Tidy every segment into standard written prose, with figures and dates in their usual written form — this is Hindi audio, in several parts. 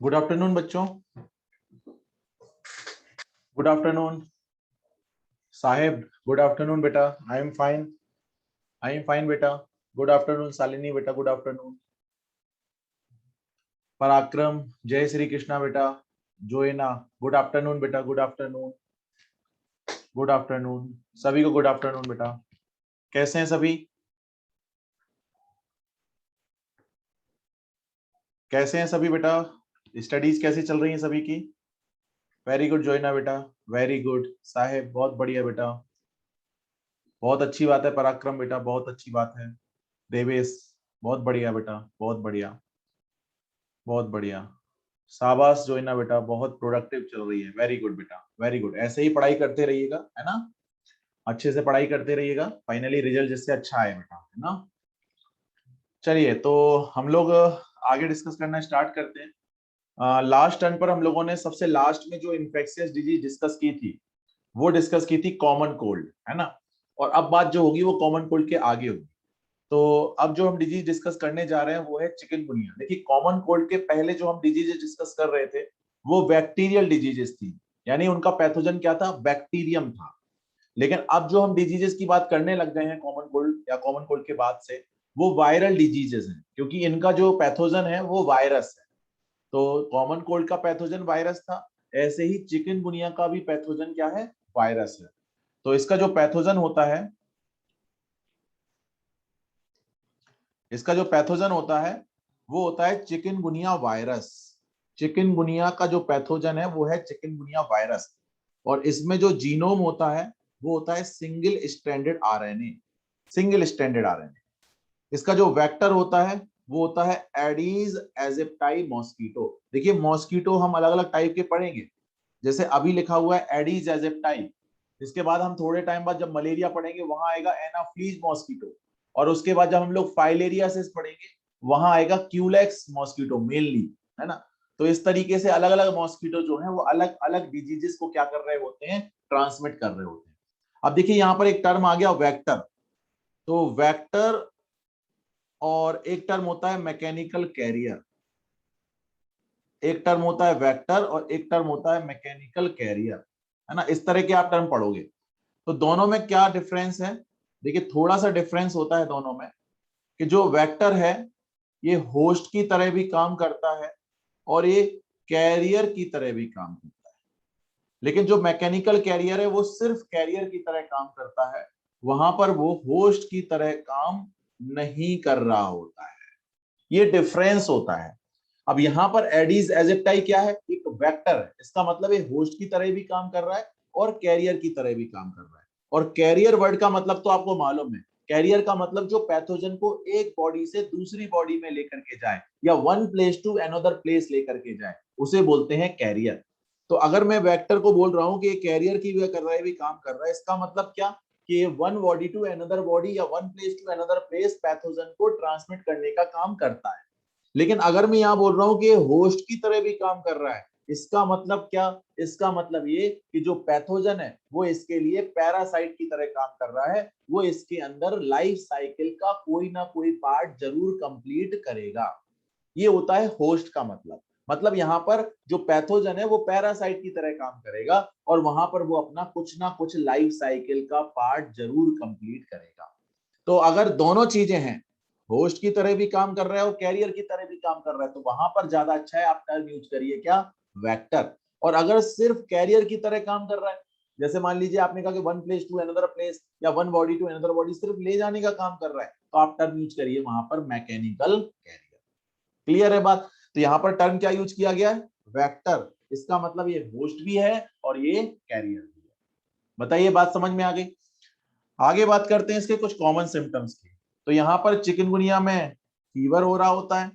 गुड आफ्टरनून बच्चों। गुड आफ्टरनून साहेब। गुड आफ्टरनून बेटा। I am fine. I am fine बेटा। गुड आफ्टरनून शालिनी बेटा। गुड आफ्टरनून पराक्रम। जय श्री कृष्णा बेटा। जोएना गुड आफ्टरनून बेटा। Good afternoon. गुड आफ्टरनून सभी को। गुड आफ्टरनून बेटा। कैसे हैं सभी? कैसे हैं सभी बेटा? स्टडीज कैसी चल रही हैं सभी की? वेरी गुड जोएना बेटा। वेरी गुड साहेब, बहुत बढ़िया बेटा। बहुत अच्छी बात है पराक्रम बेटा, बहुत अच्छी बात है। देवेश बहुत बढ़िया बेटा, बहुत बढ़िया, बहुत बढ़िया। शाबाश जोइना बेटा, बहुत प्रोडक्टिव चल रही है। वेरी गुड बेटा, वेरी गुड। ऐसे ही पढ़ाई करते रहिएगा, है ना? अच्छे से पढ़ाई करते रहिएगा, फाइनली रिजल्ट जिससे अच्छा आए बेटा, है ना? चलिए तो हम लोग आगे डिस्कस करना स्टार्ट करते हैं। लास्ट टर्न पर हम लोगों ने सबसे लास्ट में जो इन्फेक्शियस डिजीज डिस्कस की थी वो डिस्कस की थी कॉमन कोल्ड, है ना? और अब बात जो होगी वो कॉमन कोल्ड के आगे होगी। तो अब जो हम डिजीज डिस्कस करने जा रहे हैं वो है चिकनगुनिया। देखिए, कॉमन कोल्ड के पहले जो हम डिजीजेस डिस्कस कर रहे थे वो बैक्टीरियल डिजीजेस थी, यानी उनका पैथोजन क्या था? बैक्टीरियम था। लेकिन अब जो हम डिजीजेस की बात करने लग गए हैं कॉमन कोल्ड या कॉमन कोल्ड के बाद से, वो वायरल डिजीजेस हैं, क्योंकि इनका जो पैथोजन है वो वायरस है। तो कॉमन कोल्ड का पैथोजन वायरस था, ऐसे ही चिकनगुनिया का भी पैथोजन क्या है? वायरस है। तो इसका जो पैथोजन होता है, इसका जो पैथोजन होता है वो होता है चिकनगुनिया वायरस। चिकनगुनिया का जो पैथोजन है वो है चिकनगुनिया वायरस। और इसमें जो जीनोम होता है वो होता है single stranded RNA. Single stranded RNA. इसका जो वेक्टर होता है वो होता है एडीज एजिप्टाई मॉस्किटो। देखिए, मॉस्किटो हम अलग अलग टाइप के पढ़ेंगे। जैसे अभी लिखा हुआ है एडीज एजिप्टाई, इसके बाद हम थोड़े टाइम बाद जब मलेरिया पढ़ेंगे वहां आएगा एनाफ्लीज मॉस्किटो। और उसके बाद जब हम लोग फाइलेरियासिस पढ़ेंगे वहां आएगा क्यूलेक्स मॉस्किटो मेनली, है ना? तो इस तरीके से अलग अलग मॉस्किटो जो है वो अलग अलग डिजीजेस को क्या कर रहे होते हैं? ट्रांसमिट कर रहे होते हैं। अब देखिए, यहां पर एक टर्म आ गया वेक्टर। तो वेक्टर और एक टर्म होता है मैकेनिकल कैरियर। एक टर्म होता है वेक्टर और एक टर्म होता है मैकेनिकल कैरियर, है ना? इस तरह के आप टर्म पढ़ोगे। तो दोनों में क्या डिफरेंस है? देखिए, थोड़ा सा डिफरेंस होता है दोनों में कि जो वेक्टर है ये होस्ट की तरह भी काम करता है और ये कैरियर की तरह भी काम करता है। लेकिन जो मैकेनिकल कैरियर है वो सिर्फ कैरियर की तरह काम करता है, वहां पर वो होस्ट की तरह काम नहीं कर रहा होता है। ये डिफरेंस होता है। अब यहां पर एडीज एजिप्टाई क्या है? एक वेक्टर है। इसका मतलब ये होस्ट की तरह भी काम कर रहा है और कैरियर की तरह भी काम कर रहा है। और कैरियर वर्ड का मतलब तो आपको मालूम है। कैरियर का मतलब जो पैथोजन को एक बॉडी से दूसरी बॉडी में लेकर के जाए या one place to another place लेकर के जाए, उसे बोलते हैं कैरियर। तो अगर मैं वेक्टर को बोल रहा हूं कि कैरियर की भी कर रहा है भी काम कर रहा है, इसका मतलब क्या? कि one body to another body या one place to another place pathogen को ट्रांसमिट करने का काम करता है। लेकिन अगर मैं यहां बोल रहा हूं कि ये होस्ट की तरह भी काम कर रहा है, इसका मतलब क्या? इसका मतलब ये कि जो पैथोजन है वो इसके लिए पैरासाइट की तरह काम कर रहा है। वो इसके अंदर लाइफ साइकिल का कोई ना कोई पार्ट जरूर कंप्लीट करेगा। ये होता है होस्ट का मतलब। मतलब यहां पर जो पैथोजन है वो पैरासाइट की तरह काम करेगा और वहां पर वो अपना कुछ ना कुछ लाइफ साइकिल का पार्ट जरूर कंप्लीट करेगा। तो अगर दोनों चीजें हैं, होस्ट की तरह भी काम कर रहा है और कैरियर की तरह भी काम कर रहा है, तो वहां पर ज्यादा अच्छा है आप टर्म यूज करिए क्या? वेक्टर। और अगर सिर्फ कैरियर की तरह काम कर रहा है, जैसे मान लीजिए आपने कहा कि one place to another place या one body to another body, सिर्फ ले जाने का काम कर रहा है, तो आप टर्म यूज करिए वहां पर मैकेनिकल कैरियर। क्लियर है बात? तो यहां पर टर्म क्या यूज किया गया है? वेक्टर। इसका मतलब ये होस्ट भी है और ये कैरियर भी है। बताइए, बात समझ में आ गई? आगे बात करते हैं इसके कुछ कॉमन सिम्टम्स की। तो यहाँ पर चिकनगुनिया में फीवर हो रहा होता है,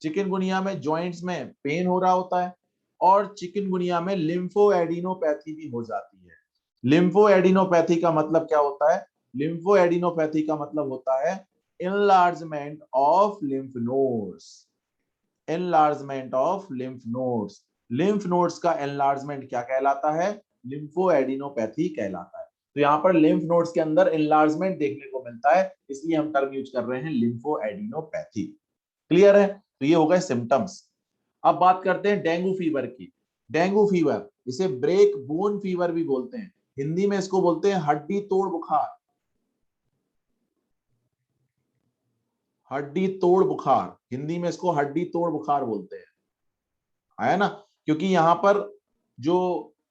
चिकनगुनिया में जॉइंट्स में पेन हो रहा होता है, और चिकनगुनिया में लिम्फोएडिनोपैथी भी हो जाती है। लिम्फोएडिनोपैथी का मतलब क्या होता है? लिम्फोएडिनोपैथी का मतलब होता है enlargement of lymph nodes। enlargement of lymph nodes। lymph nodes का enlargement क्या कहलाता है? लिम्फोएडिनोपैथी कहलाता है। तो यहाँ पर lymph nodes के अंदर enlargement देखने को मिलता है, इसलिए हम टर्म यूज कर रहे हैं लिम्फोएडिनोपैथी। क्लियर है? तो ये हो गए सिम्टम्स। अब बात करते हैं डेंगू फीवर की। डेंगू फीवर, इसे ब्रेक बोन फीवर भी बोलते हैं, हिंदी में इसको बोलते हैं हड्डी तोड़ बुखार। हड्डी तोड़ बुखार, हिंदी में इसको हड्डी तोड़ बुखार बोलते हैं, आया ना। क्योंकि यहाँ पर जो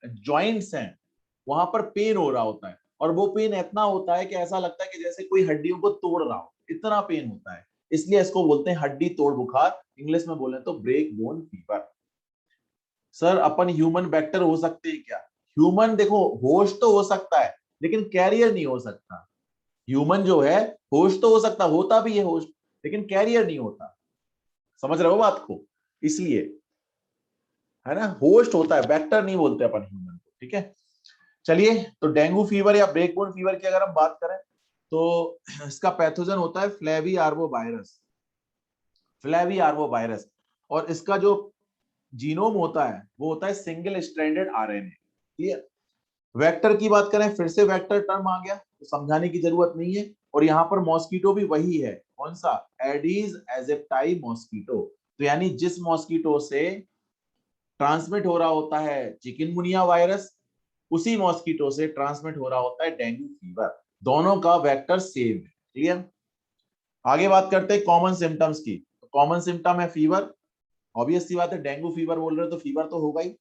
जॉइंट्स हैं वहां पर पेन हो रहा होता है, और वो पेन इतना होता है कि ऐसा लगता है कि जैसे कोई हड्डियों को तोड़ रहा हो, इतना पेन होता है, इसलिए इसको बोलते हैं हड्डी तोड़ बुखार, इंग्लिश में बोले तो ब्रेक बोन फीवर। सर अपन ह्यूमन वेक्टर हो सकते हैं क्या? ह्यूमन देखो होस्ट तो हो सकता है, लेकिन कैरियर नहीं हो सकता। ह्यूमन जो है होस्ट तो हो सकता, होता भी है होस्ट, लेकिन कैरियर नहीं होता। समझ रहे हो बात को? इसलिए, है ना, होस्ट होता है, वेक्टर नहीं बोलते अपन ह्यूमन को, ठीक है। चलिए, तो डेंगू फीवर या ब्रेकबोन फीवर की अगर हम बात करें तो इसका पैथोजन होता है flavi arbo virus. Flavi arbo virus, और इसका जो जीनोम होता है वो होता है single stranded RNA. Clear? Vector की बात करें, फिर से वेक्टर टर्म आ गया, तो समझाने की जरूरत नहीं है। और यहाँ पर मॉस्किटो भी वही है, कौन सा? Aedes aegypti mosquito. तो यानी जिस मॉस्किटो से ट्रांसमिट हो रहा होता है चिकनगुनिया वायरस, उसी मॉस्किटो से ट्रांसमिट हो रहा होता है डेंगू फीवर। दोनों का वेक्टर सेम है। क्लियर? आगे बात करते हैं कॉमन सिम्टम्स की। कॉमन सिम्टम है फीवर, ऑब्वियस सी बात है, डेंगू फीवर बोल रहे हो तो फीवर तो होगा ही।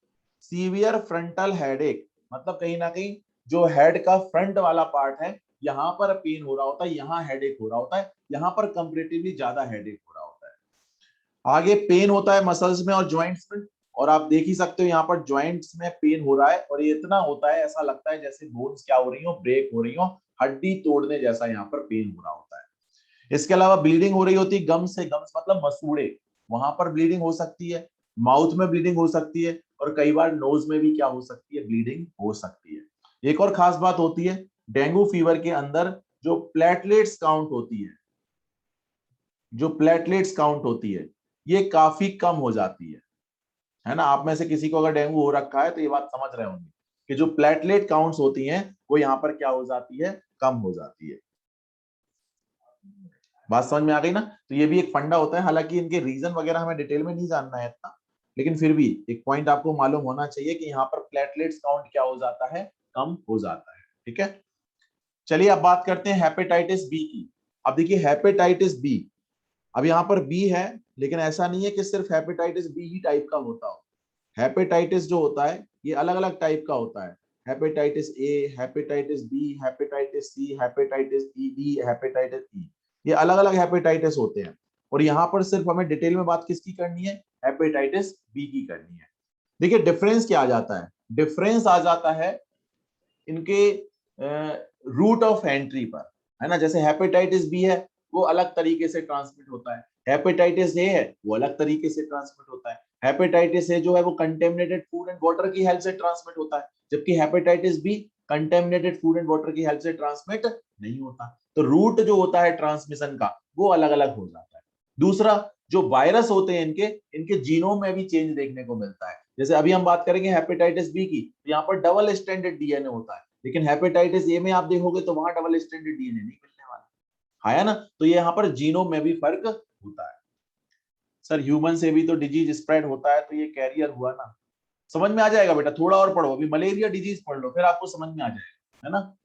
सीवियर फ्रंटल हेडेक, मतलब कहीं ना कहीं जो हेड का फ्रंट वाला पार्ट है यहाँ पर पेन हो रहा होता है, यहाँ हेडेक हो रहा होता है, यहाँ पर कंपैरेटिवली ज्यादा हेडेक हो रहा होता है। आगे पेन होता है मसल्स में और ज्वाइंट्स में, और आप देख ही सकते हो यहाँ पर ज्वाइंट्स में पेन हो रहा है, और ये इतना होता है ऐसा लगता है जैसे बोन्स क्या हो रही हो, ब्रेक हो रही हो, हड्डी तोड़ने जैसा यहाँ पर पेन हो रहा होता है। इसके अलावा ब्लीडिंग हो रही होती है गम से, गम्स मतलब मसूड़े, वहां पर ब्लीडिंग हो सकती है, माउथ में ब्लीडिंग हो सकती है, और कई बार नोज में भी क्या हो सकती है, ब्लीडिंग हो सकती है। एक और खास बात होती है डेंगू फीवर के अंदर, जो प्लेटलेट्स काउंट होती है, जो प्लेटलेट्स काउंट होती है, ये काफी कम हो जाती है ना। आप में से किसी को अगर डेंगू हो रखा है तो ये बात समझ रहे होंगे कि जो प्लेटलेट काउंट्स होती हैं वो यहाँ पर क्या हो जाती है, कम हो जाती है। बात समझ में आ गई ना? तो ये भी एक फंडा होता है, हालांकि इनके रीजन वगैरह हमें डिटेल में नहीं जानना है इतना, लेकिन फिर भी एक पॉइंट आपको मालूम होना चाहिए कि यहाँ पर प्लेटलेट्स काउंट क्या हो जाता है, कम हो जाता है। ठीक है, चलिए अब बात करते हैं हेपेटाइटिस बी की। अब देखिए हेपेटाइटिस बी, अब यहाँ पर बी है, लेकिन ऐसा नहीं है कि सिर्फ हेपेटाइटिस बी ही टाइप का होता हो। हेपेटाइटिस जो होता है ये अलग अलग टाइप का होता है। Hepatitis A, hepatitis B, hepatitis C, hepatitis E D, hepatitis E, ये अलग अलग हेपेटाइटिस होते हैं। और यहाँ पर सिर्फ हमें डिटेल में बात किसकी करनी है, हेपेटाइटिस बी की करनी है। देखिए डिफरेंस क्या आ जाता है, डिफरेंस आ जाता है इनके रूट ऑफ एंट्री पर, है ना। जैसे हेपेटाइटिस बी है वो अलग तरीके से ट्रांसमिट होता है, हेपेटाइटिस ए है वो अलग तरीके से ट्रांसमिट होता है। हेपेटाइटिस ए जो है वो कंटेमिनेटेड फूड एंड वाटर की हेल्प से ट्रांसमिट होता है, जबकि hepatitis B contaminated food and water की हेल्प से ट्रांसमिट नहीं होता। तो रूट जो होता है ट्रांसमिशन का वो अलग अलग हो जाता है। दूसरा, जो वायरस होते हैं इनके इनके जीनोम में भी चेंज देखने को मिलता है। जैसे अभी हम बात करेंगे हेपेटाइटिस बी की, तो यहाँ पर डबल स्टैंडर्ड डीएनए होता है, लेकिन हेपेटाइटिस ए में आप देखोगे तो वहां डबल स्टैंडर्ड डीएनए नहीं मिलने वाला है ना। तो ये यहाँ पर जीनोम में भी फर्क होता है। सर ह्यूमन से भी तो डिजीज स्प्रेड होता है, तो ये कैरियर हुआ ना। समझ में आ जाएगा बेटा, थोड़ा और पढ़ो, अभी मलेरिया डिजीज पढ़ लो फिर आपको समझ में आ जाएगा, है ना।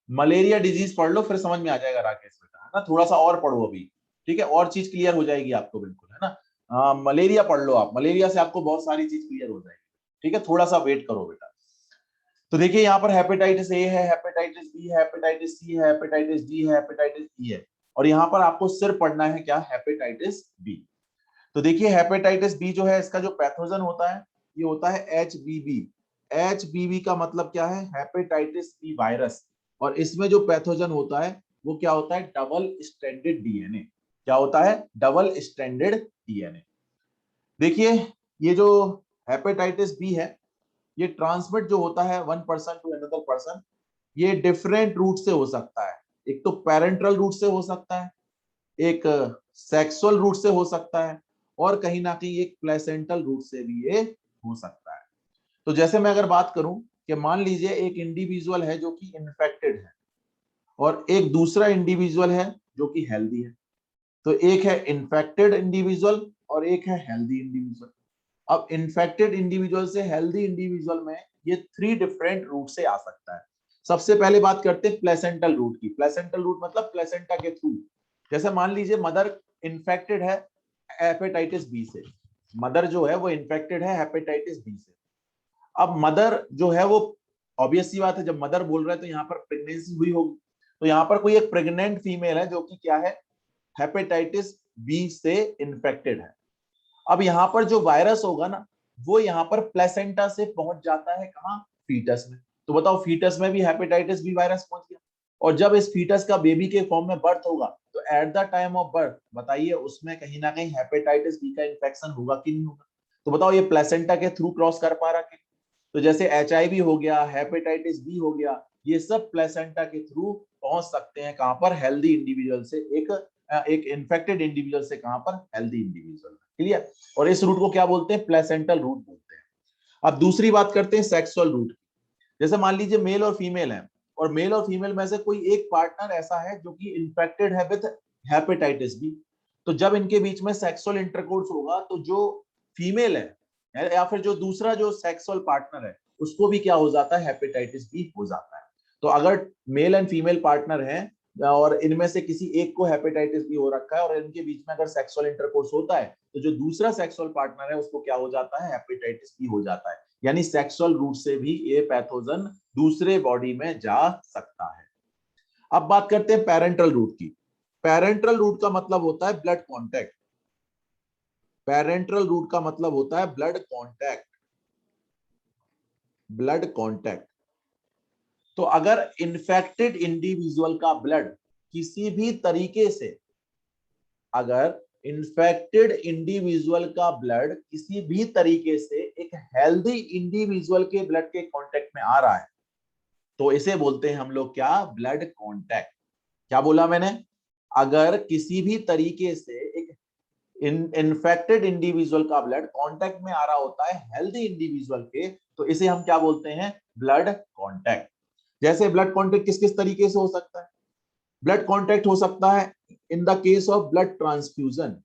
मलेरिया डिजीज पढ़ लो फिर समझ में आ जाएगा राकेश बेटा, है ना। थोड़ा सा और पढ़ो अभी, ठीक है, और चीज क्लियर हो जाएगी आपको, बिल्कुल, है ना। मलेरिया पढ़ लो आप, मलेरिया से आपको बहुत सारी चीज क्लियर हो जाएगी। ठीक है, थोड़ा सा वेट करो बेटा। तो देखिए यहाँ पर हेपेटाइटिस ए है, हेपेटाइटिस बी है, हेपेटाइटिस सी है, हेपेटाइटिस डी है, हेपेटाइटिस ई है, और यहाँ पर आपको सिर्फ पढ़ना है क्या, हेपेटाइटिस बी। तो देखिए हेपेटाइटिस बी जो है इसका जो पैथोजन होता है ये होता है एचबीवी। एचबीवी का मतलब क्या है, हेपेटाइटिस बी वायरस, और इसमें जो पैथोजन होता है वो क्या होता है, डबल स्ट्रैंडेड डीएनए। क्या होता है, डबल स्ट्रैंडेड डीएनए। देखिए ये जो हेपेटाइटिस बी है ये ट्रांसमिट जो होता है one person to another person, ये डिफरेंट रूट से हो सकता है। एक तो पेरेंटल रूट से हो सकता है, एक सेक्सुअल रूट से हो सकता है, और कहीं ना कहीं एक प्लेसेंटल रूट से भी ये हो सकता है। तो जैसे मैं अगर बात करूं कि मान लीजिए एक इंडिविजुअल है जो कि इन्फेक्टेड है, और एक दूसरा इंडिविजुअल है जो कि हेल्दी है। तो एक है इन्फेक्टेड इंडिविजुअल और एक है हेल्दी इंडिविजुअल। अब इन्फेक्टेड इंडिविजुअल से हेल्दी इंडिविजुअल में ये 3 डिफरेंट रूट से आ सकता है। सबसे पहले बात करते हैं प्लेसेंटल रूट की। प्लेसेंटल रूट मतलब प्लेसेंटा के थ्रू। जैसे मान लीजिए मदर इन्फेक्टेड है हेपेटाइटिस बी से, मदर जो है वो इन्फेक्टेड है हेपेटाइटिस बी से। अब मदर जो है वो, ऑब्वियस सी बात है, जब मदर बोल रहे हैं तो यहाँ पर प्रेगनेंसी हुई होगी, तो यहाँ पर कोई एक प्रेग्नेंट फीमेल है जो कि क्या है, हेपेटाइटिस बी से इन्फेक्टेड है। अब यहाँ पर जो वायरस होगा ना, वो यहाँ पर प्लेसेंटा से पहुंच जाता है कहाँ, फीटस में। तो बताओ फीटस में भी हेपेटाइटिस बी वायरस पहुंच गया, और जब इस फीटस का बेबी के फॉर्म में बर्थ होगा तो at the time of birth बताइए उसमें कहीं ना कहीं हेपेटाइटिस बी का इन्फेक्शन होगा कि नहीं होगा। तो बताओ ये प्लेसेंटा के थ्रू क्रॉस कर पा रहा है? तो जैसे HIV हो गया, हेपेटाइटिस बी हो गया, ये सब प्लेसेंटा के थ्रू पहुंच सकते हैं कहां पर, हेल्दी इंडिविजुअल से एक इन्फेक्टेड इंडिविजुअल से कहां पर, हेल्दी इंडिविजुअल। क्लियर? और इस रूट को क्या बोलते हैं, प्लेसेंटल रूट बोलते हैं। अब दूसरी बात करते हैं सेक्सुअल रूट की। जैसे मान लीजिए मेल और फीमेल है, और मेल और फीमेल में से कोई एक पार्टनर ऐसा है जो कि इन्फेक्टेड है विद हेपेटाइटिस बी। तो जब इनके बीच में सेक्सुअल इंटरकोर्स होगा तो जो फीमेल है या फिर जो दूसरा जो सेक्सुअल पार्टनर है उसको भी क्या हो जाता है, हेपेटाइटिस बी हो जाता है। तो अगर मेल एंड फीमेल पार्टनर है और इनमें से किसी एक को हेपेटाइटिस बी हो रखा है और इनके बीच में अगर सेक्सुअल इंटरकोर्स होता है तो जो दूसरा सेक्सुअल पार्टनर है उसको क्या हो जाता है, हेपेटाइटिस बी हो जाता है। यानी सेक्सुअल रूट से भी ये पैथोजन दूसरे बॉडी में जा सकता है। अब बात करते हैं पेरेंटल रूट की। पेरेंटल रूट का मतलब होता है ब्लड कॉन्टैक्ट। पेरेंटल रूट का मतलब होता है ब्लड कॉन्टैक्ट। Blood contact. तो अगर इन्फेक्टेड इंडिविजुअल का ब्लड किसी भी तरीके से, अगर इन्फेक्टेड इंडिविजुअल का ब्लड किसी भी तरीके से एक हेल्दी इंडिविजुअल के ब्लड के कांटेक्ट में आ रहा है तो इसे बोलते हैं हम लोग क्या, ब्लड कांटेक्ट। क्या बोला मैंने, अगर किसी भी तरीके से एक इन्फेक्टेड इंडिविजुअल का ब्लड कांटेक्ट में आ रहा होता है हेल्दी इंडिविजुअल के, तो इसे हम क्या बोलते हैं, ब्लड कांटेक्ट। जैसे ब्लड कांटेक्ट किस किस तरीके से हो सकता है, ब्लड कांटेक्ट हो सकता है in the case of blood transfusion.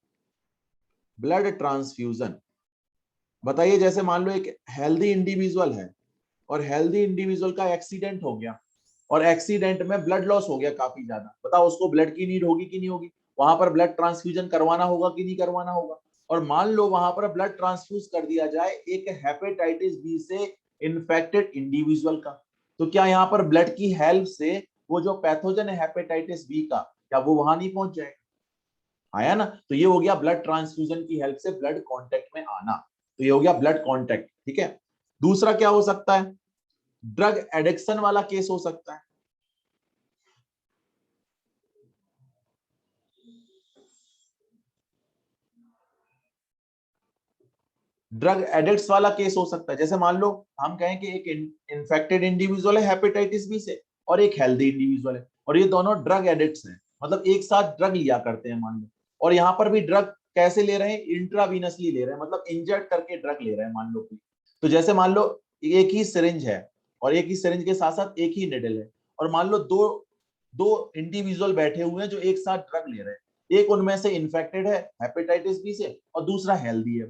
Blood transfusion बताइए, जैसे मान लो एक हेल्दी इंडिविजुअल है और हेल्दी इंडिविजुअल का एक्सीडेंट हो गया और एक्सीडेंट में ब्लड लॉस हो गया काफी ज्यादा, बताओ उसको ब्लड की नीड होगी कि नहीं होगी, वहां पर ब्लड ट्रांसफ्यूजन करवाना होगा कि नहीं करवाना होगा। और मान लो वहां पर ब्लड ट्रांसफ्यूज कर दिया जाए एक हेपेटाइटिस बी से इन्फेक्टेड इंडिविजुअल का, तो क्या यहाँ पर ब्लड की हेल्प से वो जो पैथोजन है हेपेटाइटिस बी का, क्या वो वहां नहीं पहुंच जाएगा? आया ना? तो ये हो गया ब्लड ट्रांसफ्यूजन की हेल्प से ब्लड कांटेक्ट में आना। तो ये हो गया ब्लड कांटेक्ट। ठीक है, दूसरा क्या हो सकता है, ड्रग एडिक्शन वाला केस हो सकता है। ड्रग एडिक्ट्स वाला केस हो सकता है। जैसे मान लो हम कहें कि एक इन्फेक्टेड इंडिविजुअल है हेपेटाइटिस बी से और एक हेल्दी इंडिविजुअल है, और ये दोनों ड्रग एडिक्ट्स हैं, मतलब एक साथ ड्रग लिया करते हैं मान लो। और यहाँ पर भी ड्रग कैसे ले रहे हैं, इंट्रावीनसली ले रहे हैं, मतलब इंजेक्ट करके ड्रग ले रहे हैं मान लो। तो जैसे मान लो एक ही सिरिंज है और एक ही सिरिंज के साथ साथ एक ही निडल है, और मान लो दो दो इंडिविजुअल बैठे हुए हैं जो एक साथ ड्रग ले रहे हैं, एक उनमें से इन्फेक्टेड है हेपेटाइटिस बी से और दूसरा हेल्दी है।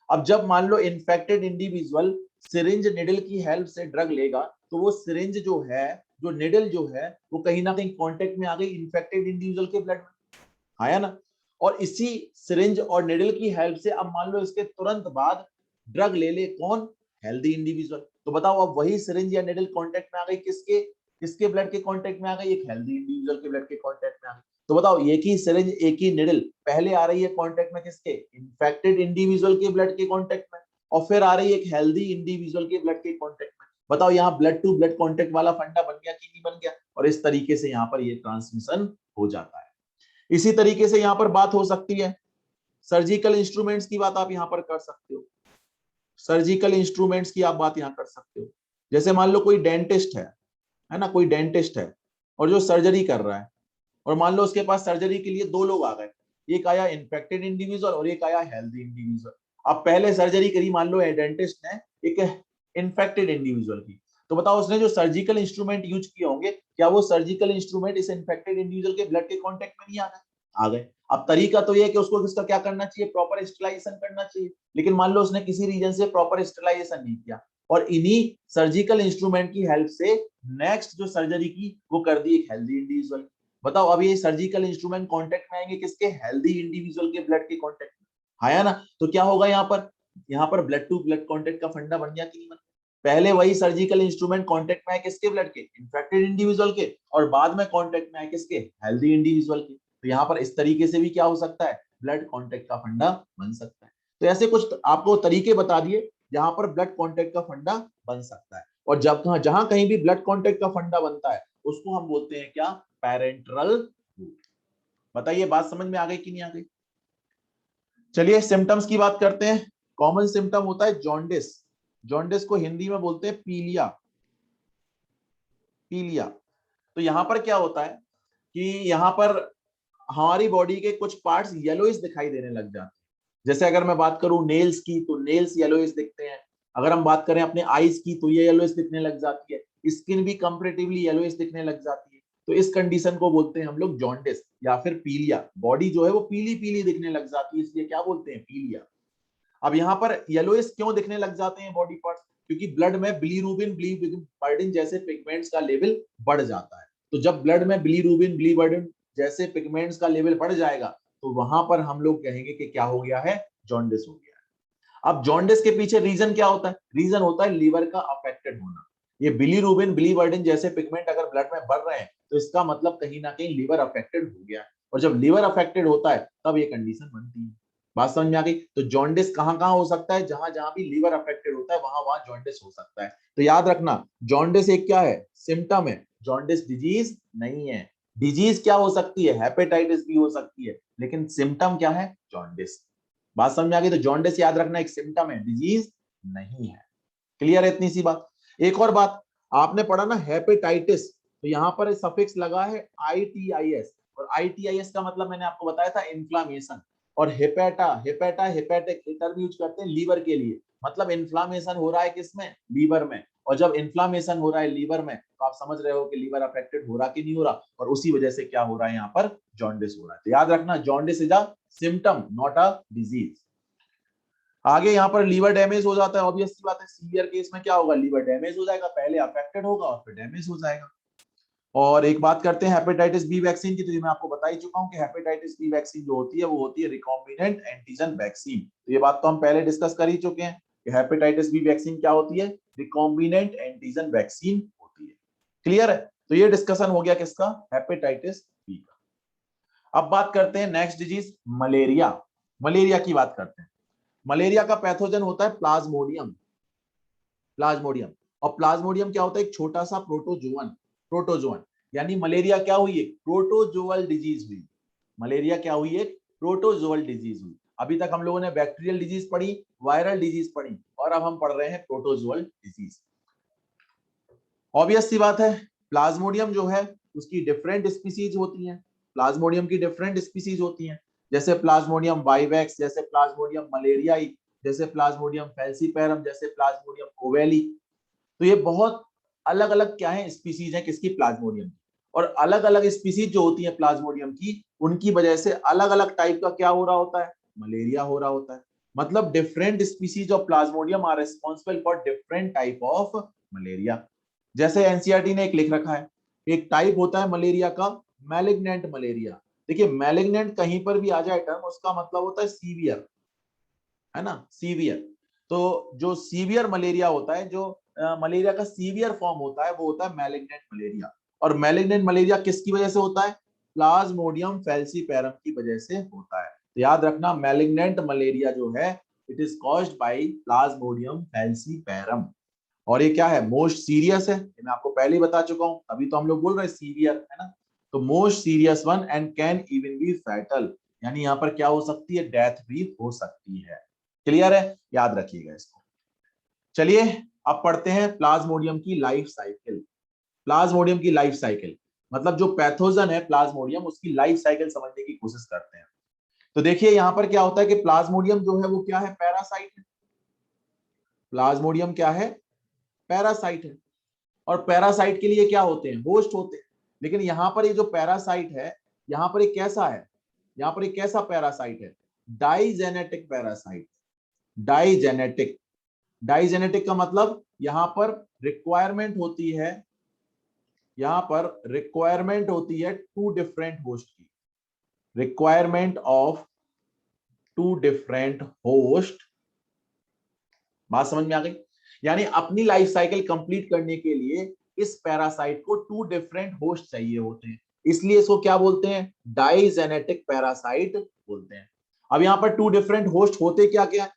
अब जब मान लो इन्फेक्टेड इंडिविजुअल सिरिंज निडल की हेल्प से ड्रग लेगा तो वो सिरिंज जो है, जो निडल जो है, वो कहीं ना कहीं कांटेक्ट में आ गई इन्फेक्टेड इंडिविजुअल के ब्लड में, आया ना? और इसी सिरिंज और निडल की हेल्प से अब मान लो इसके तुरंत बाद ड्रग ले ले कौन, हेल्दी इंडिविजुअल। तो बताओ अब वही सिरिंज या निडल कांटेक्ट में आ गई किसके, किसके ब्लड के कांटेक्ट में आ गई, एक हेल्दी इंडिविजुअल के ब्लड के कांटेक्ट में आ गई। तो बताओ एक ही सिरिंज एक ही निडल पहले आ रही है कांटेक्ट में किसके, इन्फेक्टेड इंडिविजुअल के ब्लड के कांटेक्ट में, और फिर आ रही है एक हेल्दी इंडिविजुअल के ब्लड के कांटेक्ट में। बताओ यहाँ ब्लड टू ब्लड कांटेक्ट वाला फंडा बन गया कि नहीं बन गया, और इस तरीके से यहाँ पर ये ट्रांसमिशन हो जाता है। इसी तरीके से यहाँ पर बात हो सकती है सर्जिकल इंस्ट्रूमेंट्स की, बात आप यहाँ पर कर सकते हो। सर्जिकल इंस्ट्रूमेंट्स की आप बात यहाँ कर सकते हो। जैसे मान लो कोई डेंटिस्ट है ना, कोई डेंटिस्ट है और जो सर्जरी कर रहा है, और मान लो उसके पास सर्जरी के लिए दो लोग आ गए, एक आया इन्फेक्टेड इंडिविजुअल और एक आया हेल्दी इंडिविजुअल। अब पहले सर्जरी करी मान लो डेंटिस्ट ने एक इन्फेक्टेड इंडिविजुअल की, तो बताओ उसने जो सर्जिकल इंस्ट्रूमेंट यूज किए होंगे, क्या वो सर्जिकल इंस्ट्रूमेंट इस इन्फेक्टेड इंडिविजुअल के ब्लड के कांटेक्ट में नहीं आ गए? आ गए। अब तरीका तो ये है कि उसको किसका क्या करना चाहिए, प्रॉपर स्टेरिलाइजेशन करना चाहिए, लेकिन मान लो उसने किसी रीजन से प्रॉपर स्टेरिलाइजेशन नहीं किया और इन्हीं सर्जिकल इंस्ट्रूमेंट की हेल्प से नेक्स्ट जो सर्जरी की वो कर दी एक हेल्दी इंडिविजुअल। बताओ अब ये सर्जिकल इंस्ट्रूमेंट कांटेक्ट में आएंगे किसके, हेल्दी इंडिविजुअल के ब्लड के कांटेक्ट में आया ना, तो क्या होगा यहाँ पर ब्लड टू ब्लड कांटेक्ट का फंडा बन गया कि नहीं बन, पहले वही सर्जिकल इंस्ट्रूमेंट कांटेक्ट में आए किसके, ब्लड के इन्फेक्टेड इंडिविजुअल के, और बाद में कांटेक्ट में आए किसके, हेल्दी इंडिविजुअल के। तो यहाँ पर इस तरीके से भी क्या हो सकता है, ब्लड कांटेक्ट का फंडा बन सकता है। तो ऐसे कुछ आपको तरीके बता दिए जहां पर ब्लड कांटेक्ट का फंडा बन सकता है, और जब जहां कहीं भी ब्लड कांटेक्ट का फंडा बनता है उसको हम बोलते हैं क्या, पैरेंटरल रूट। बताइए बात समझ में आ गई कि नहीं आ गई। चलिए सिम्टम्स की बात करते हैं। कॉमन सिम्टम होता है जॉन्डिस, जॉन्डिस को हिंदी में बोलते हैं पीलिया, पीलिया। तो यहां पर क्या होता है कि यहाँ पर हमारी बॉडी के कुछ पार्ट्स येलोइश दिखाई देने लग जाते हैं। जैसे अगर मैं बात करूं नेल्स की, तो नेल्स येलोइश दिखते हैं। अगर हम बात करें अपने आईज की तो ये येलोइश दिखने लग जाती है, स्किन भी कंपैरेटिवली येलोइश दिखने लग जाती है। तो इस कंडीशन को बोलते हैं हम लोग जॉन्डिस या फिर पीलिया। बॉडी जो है वो पीली पीली दिखने लग जाती है, इसलिए क्या बोलते हैं, पीलिया। अब यहाँ पर येलोइश क्यों दिखने लग जाते हैं बॉडी पार्ट्स, क्योंकि ब्लड में बिलीरुबिन बिलीवर्डिन जैसे पिगमेंट्स का लेवल बढ़ जाता है। तो जब ब्लड में बिलीरुबिन बिलीवर्डिन जैसे पिगमेंट्स का लेवल बढ़ जाएगा तो वहां पर हम लोग कहेंगे कि क्या हो गया है, जॉन्डिस हो गया है। अब जॉन्डिस के पीछे रीजन क्या होता है, रीजन होता है लीवर का अफेक्टेड होना। ये बिलीरुबिन बिलीवर्डिन जैसे पिगमेंट अगर ब्लड में बढ़ रहे हैं तो इसका मतलब कहीं ना कहीं लीवर अफेक्टेड हो गया है, और जब लीवर अफेक्टेड होता है तब ये कंडीशन बनती है। बात समझ में आ गई। तो जॉन्डिस कहां कहां हो सकता है, जहां जहां भी लीवर अफेक्टेड होता है वहां वहां जॉन्डिस हो सकता है। तो याद रखना जॉन्डिस एक क्या है, सिम्टम है, जॉन्डिस डिजीज नहीं है। डिजीज क्या हो सकती है, हेपेटाइटिस भी हो सकती है, लेकिन सिम्टम क्या है, जॉन्डिस। बात समझ में आ गई। तो जॉन्डिस याद रखना एक सिम्टम है, डिजीज नहीं है। क्लियर है इतनी सी बात। एक और बात, आपने पढ़ा ना हेपेटाइटिस, तो यहां पर सफिक्स लगा है ITIS, और ITIS का मतलब मैंने आपको बताया था इन्फ्लामेशन। और हेपेटा, हेपेटा हेपेटिक टर्म यूज करते हैं लीवर के लिए, मतलब इन्फ्लामेशन हो रहा है किसमें, लीवर में। और जब इन्फ्लामेशन हो रहा है लीवर में तो आप समझ रहे हो कि लीवर अफेक्टेड हो रहा कि नहीं हो रहा, और उसी वजह से क्या हो रहा है, यहाँ पर जॉन्डिस हो रहा है। तो याद रखना jaundice is a symptom not a disease. आगे यहाँ पर लीवर डैमेज हो जाता है, ऑब्वियस सी बात है, सीवियर केस में क्या होगा, लीवर डैमेज हो जाएगा, पहले अफेक्टेड होगा और फिर डैमेज हो जाएगा। और एक बात करते हैं हेपेटाइटिस बी वैक्सीन की, तो ये मैं आपको बता ही चुका हूं कि हेपेटाइटिस बी वैक्सीन जो होती है वो होती है रिकॉम्बिनेंट एंटीजन वैक्सीन। तो ये बात तो हम पहले डिस्कस कर ही चुके हैं कि हेपेटाइटिस बी वैक्सीन क्या होती है, रिकॉम्बिनेंट एंटीजन वैक्सीन होती है। क्लियर है। तो ये डिस्कशन हो गया किसका, हेपेटाइटिस बी का। अब बात करते हैं नेक्स्ट डिजीज, मलेरिया। मलेरिया की बात करते हैं। मलेरिया का पैथोजन होता है प्लाज्मोडियम, प्लाज्मोडियम। और प्लाज्मोडियम क्या होता है, एक छोटा सा प्रोटोजोअन, प्रोटोजोअन। यानी मलेरिया क्या हुई है, प्रोटोजोअल डिजीज हुई। मलेरिया क्या हुई है, प्रोटोजोअल डिजीज हुई। अभी तक हम लोगों ने बैक्टीरियल डिजीज पढ़ी, वायरल डिजीज पढ़ी, और अब हम पढ़ रहे हैं प्रोटोजोअल डिजीज। ऑब्वियस सी बात है, प्लाज्मोडियम जो है उसकी डिफरेंट स्पीसीज होती हैं, प्लाज्मोडियम की डिफरेंट स्पीसीज होती हैं, जैसे प्लाज्मोडियम वाइवेक्स, जैसे प्लाज्मोडियम मलेरियाई, जैसे प्लाज्मोडियम फैल्सीपैरम, जैसे प्लाज्मोडियम ओवेली। तो ये बहुत अलग अलग क्या है, स्पीसीज है किसकी, प्लाज्मोडियम की। और अलग अलग स्पीसीज जो होती है प्लाज्मोडियम की, उनकी वजह से अलग अलग टाइप का क्या हो रहा होता है, मलेरिया हो रहा होता है। मतलब different species of plasmodium are responsible for different type of malaria. जैसे एनसीईआरटी ने एक लिख रखा है, एक टाइप होता है मलेरिया का मैलिग्नेंट मलेरिया। देखिए मैलिग्नेंट कहीं पर भी आ जाए टर्म, उसका मतलब होता है सीवियर, है ना, सीवियर। तो जो सीवियर मलेरिया होता है, जो मलेरिया का सीवियर फॉर्म होता है वो होता है मैलिग्नेंट मलेरिया। और मैलिग्नेंट मलेरिया किसकी वजह से होता है, प्लाज्मोडियम फैल्सीपैरम की वजह से होता है। तो याद रखना मैलिग्नेंट मलेरिया जो है it is caused by Plasmodium falciparum. और ये क्या है, मोस्ट सीरियस है, मैं आपको पहले ही बता चुका हूं, अभी तो हम लोग बोल रहे हैं सीवियर, है ना। तो most serious one and can even be fatal, यानी यहाँ पर क्या हो सकती है, डेथ भी हो सकती है। क्लियर है, याद रखिएगा इसको। चलिए अब पढ़ते हैं प्लाज्मोडियम की लाइफ साइकिल। प्लाज्मोडियम की लाइफ साइकिल मतलब जो पैथोजन है प्लाज्मोडियम, उसकी लाइफ साइकिल समझने की कोशिश करते हैं। तो देखिए यहां पर क्या होता है कि प्लाज्मोडियम जो है वो क्या है, पैरासाइट है। प्लाज्मोडियम क्या है, पैरासाइट है। और पैरासाइट के लिए क्या होते हैं, होस्ट होते हैं। लेकिन यहाँ पर ये जो पैरासाइट है, यहाँ पर ये कैसा है, यहाँ पर एक कैसा पैरासाइट है, डाइजेनेटिक पैरासाइट। डाइजेनेटिक, डाइजेनेटिक का मतलब यहां पर रिक्वायरमेंट होती है, यहां पर रिक्वायरमेंट होती है टू डिफरेंट होस्ट की, requirement of two different host. बात समझ में आ गई? यानी अपनी लाइफ साइकिल कंप्लीट करने के लिए इस पैरासाइट को टू डिफरेंट होस्ट चाहिए होते हैं, इसलिए इसको क्या बोलते हैं, डाइजेनेटिक पैरासाइट बोलते हैं। अब यहां पर टू डिफरेंट होस्ट होते क्या क्या,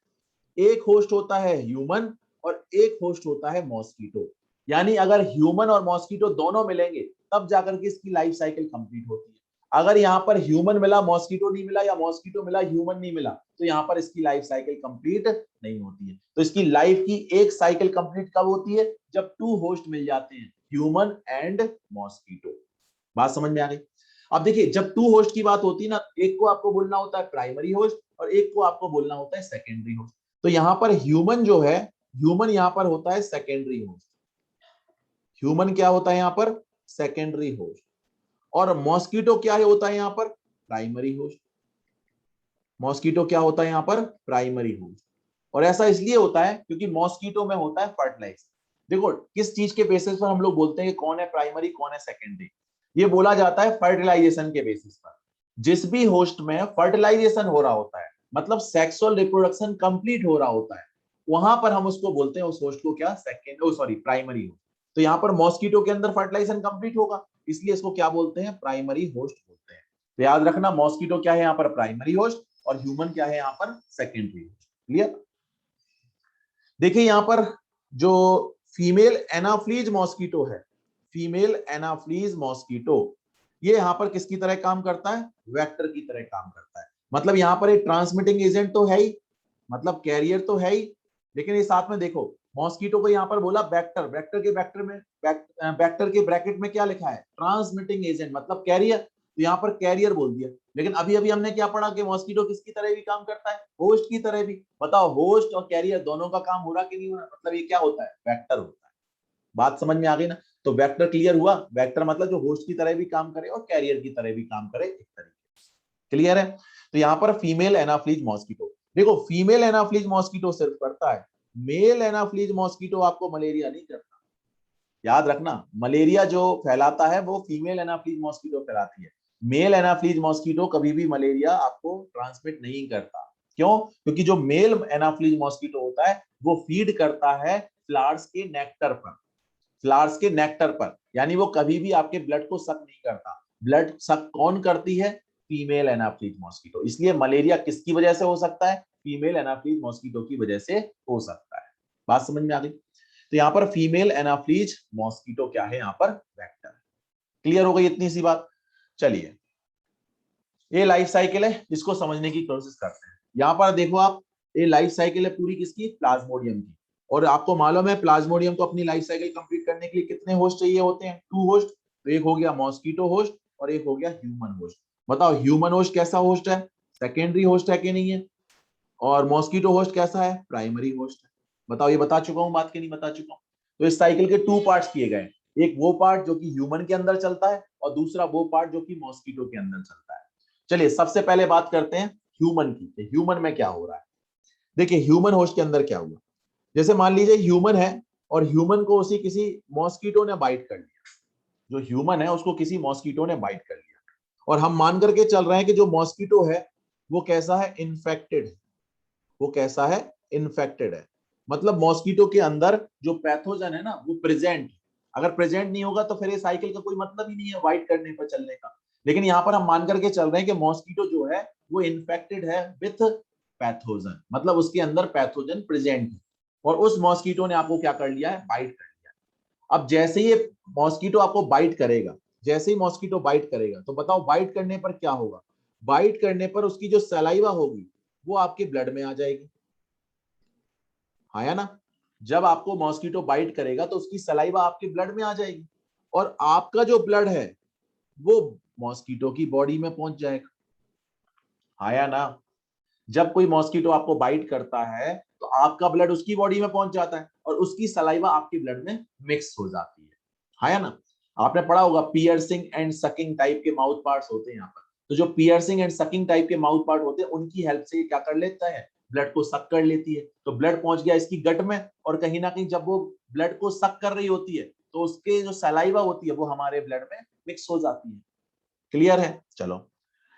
एक होस्ट होता है ह्यूमन और एक होस्ट होता है मॉस्किटो। यानी अगर ह्यूमन और मॉस्किटो दोनों मिलेंगे तब जाकर के इसकी लाइफ साइकिल कंप्लीट होती है। अगर यहाँ पर ह्यूमन मिला मॉस्किटो नहीं मिला, या मॉस्किटो मिला ह्यूमन नहीं मिला, तो यहाँ पर इसकी लाइफ साइकिल कंप्लीट नहीं होती है। तो इसकी लाइफ की एक साइकिल कंप्लीट कब होती है, जब टू होस्ट मिल जाते हैं, ह्यूमन एंड मॉस्किटो। बात समझ में आ गई? अब देखिए, जब टू होस्ट की बात होती है ना, एक को आपको बोलना होता है प्राइमरी होस्ट और एक को आपको बोलना होता है सेकेंडरी होस्ट। तो यहां पर ह्यूमन जो है, ह्यूमन यहां पर होता है सेकेंडरी होस्ट। ह्यूमन क्या होता है यहां पर, सेकेंडरी होस्ट। और मॉस्किटो क्या है होता है यहां पर, प्राइमरी होस्ट। मॉस्किटो क्या होता है यहां पर, प्राइमरी होस्ट। और ऐसा इसलिए होता है क्योंकि मॉस्किटो में होता है फर्टिलाइज। देखो किस चीज के बेसिस पर हम लोग बोलते हैं कि कौन है प्राइमरी कौन है सेकेंडरी, ये बोला जाता है फर्टिलाइजेशन के बेसिस पर। जिस भी होस्ट में फर्टिलाइजेशन हो रहा होता है, मतलब सेक्सुअल रिप्रोडक्शन कंप्लीट हो रहा होता है, वहां पर हम उसको बोलते हैं उस होस्ट को क्या, सेकेंड सॉरी प्राइमरी होस्ट। तो यहाँ पर मॉस्किटो के अंदर फर्टिलाइजेशन कंप्लीट होगा, इसलिए इसको क्या बोलते हैं, प्राइमरी होस्ट बोलते हैं। तो याद रखना, मॉस्किटो क्या है यहाँ पर, प्राइमरी होस्ट, और ह्यूमन क्या है यहाँ पर, सेकेंडरी होस्ट। क्लियर? देखिए यहाँ पर जो फीमेल एनाफ्लीज मॉस्किटो है, फीमेल एनाफ्लीज मॉस्किटो, ये यहाँ पर किसकी तरह काम करता है, वेक्टर की तरह काम करता है। मतलब यहाँ पर एक ट्रांसमिटिंग एजेंट तो है ही, मतलब कैरियर तो है ही, लेकिन ये साथ में देखो मॉस्किटो को यहाँ पर बोला वेक्टर, वेक्टर के वेक्टर में वेक्टर के ब्रैकेट में क्या लिखा है, ट्रांसमिटिंग एजेंट मतलब कैरियर, तो यहाँ पर कैरियर बोल दिया। लेकिन अभी अभी हमने क्या पढ़ा कि मॉस्किटो किसकी तरह भी काम करता है, होस्ट की तरह भी। बताओ होस्ट और कैरियर दोनों का काम हो रहा कि नहीं हो रहा, मतलब ये क्या होता है, वेक्टर होता है। बात समझ में आ गई ना? तो वेक्टर क्लियर हुआ, वेक्टर मतलब जो होस्ट की तरह भी काम करे और कैरियर की तरह भी काम करे, एक तरीके से। क्लियर है? तो यहाँ पर फीमेल एनाफ्लीज मॉस्किटो, देखो फीमेल एनाफ्लीज मॉस्किटो सिर्फ करता है, मेल एनाफ्लीज मॉस्किटो आपको मलेरिया नहीं करता। याद रखना, मलेरिया जो फैलाता है वो फीमेल एनाफ्लीज मॉस्किटो फैलाती है, मेल एनाफ्लीज मॉस्किटो कभी भी मलेरिया आपको ट्रांसमिट नहीं करता। क्यों? क्योंकि जो मेल एनाफ्लीज मॉस्किटो होता है वो फीड करता है फ्लावर्स के नेक्टर पर, फ्लावर्स के नेक्टर पर, यानी वो कभी भी आपके ब्लड को सक नहीं करता। ब्लड सक कौन करती है, फीमेल एनाफ्लीज मॉस्किटो। इसलिए मलेरिया किसकी वजह से हो सकता है, फीमेल एनाफ्लीज मॉस्किटो की वजह से हो सकता है। बात समझ में आ गई? तो यहाँ पर फीमेल एनाफ्लीज मॉस्किटो क्या है, यहाँ पर वेक्टर। क्लियर हो गई इतनी सी बात? चलिए, ये लाइफ साइकिल है, इसको समझने की कोशिश करते हैं। यहाँ पर देखो आप, ये लाइफ साइकिल है पूरी किसकी, प्लाज्मोडियम की। और आपको मालूम है प्लाज्मोडियम को अपनी लाइफ साइकिल कंप्लीट करने के लिए कितने होस्ट चाहिए होते हैं, टू होस्ट। तो एक हो गया मॉस्किटो होस्ट और एक हो गया ह्यूमन होस्ट। बताओ ह्यूमन होस्ट कैसा होस्ट है, सेकेंडरी होस्ट है कि नहीं है, और मॉस्किटो होस्ट कैसा है, प्राइमरी होस्ट है। बताओ, ये बता चुका हूं बात की नहीं बता चुका हूं? तो इस साइकिल के टू पार्ट्स किए गए, एक वो पार्ट जो कि ह्यूमन के अंदर चलता है और दूसरा वो पार्ट जो कि मॉस्किटो के अंदर चलता है। चलिए सबसे पहले बात करते हैं ह्यूमन की, ह्यूमन में क्या हो रहा है। देखिए ह्यूमन होस्ट के अंदर क्या हुआ, जैसे मान लीजिए ह्यूमन है और ह्यूमन को उसी किसी मॉस्किटो ने बाइट कर लिया, जो ह्यूमन है उसको किसी मॉस्किटो ने बाइट कर लिया, और हम मान करके चल रहे हैं कि जो मॉस्किटो है वो कैसा है, इन्फेक्टेड है। वो कैसा है, इन्फेक्टेड है। मतलब मॉस्किटो के अंदर जो पैथोजन है ना वो प्रेजेंट, अगर प्रेजेंट नहीं होगा तो फिर ये साइकिल का कोई मतलब ही नहीं है वाइट करने पर चलने का। लेकिन यहाँ पर हम मान करके चल रहे हैं कि मॉस्किटो जो है वो इन्फेक्टेड है विथ पैथोजन, मतलब उसके अंदर पैथोजन प्रेजेंट है, और उस मॉस्किटो ने आपको क्या कर लिया है, बाइट कर लिया। अब जैसे ही मॉस्किटो आपको बाइट करेगा, जैसे ही मॉस्किटो बाइट करेगा, तो बताओ बाइट करने पर क्या होगा, बाइट करने पर उसकी जो सलाइवा होगी वो आपके ब्लड में आ जाएगी। हाँ या ना? जब आपको मॉस्किटो बाइट करेगा तो उसकी सलाइवा आपके ब्लड में आ जाएगी, और आपका जो ब्लड है वो मॉस्किटो की बॉडी में पहुंच जाएगा। हाँ या ना? जब कोई मॉस्किटो आपको बाइट करता है तो आपका ब्लड उसकी बॉडी में पहुंच जाता है और उसकी सलाइवा आपके ब्लड में मिक्स हो जाती है। हाँ या ना? आपने पढ़ा होगा पियर्सिंग एंड सकिंग टाइप के माउथ पार्ट्स होते हैं यहाँ पर। तो जो पियर्सिंग एंड सकिंग टाइप के माउथ पार्ट होते हैं उनकी हेल्प से ये क्या कर लेता है, ब्लड को सक कर लेती है। तो ब्लड पहुंच गया इसकी गट में, और कहीं ना कहीं जब वो ब्लड को सक कर रही होती है तो उसके जो सलाइवा होती है वो हमारे ब्लड में मिक्स हो जाती है। क्लियर है? चलो,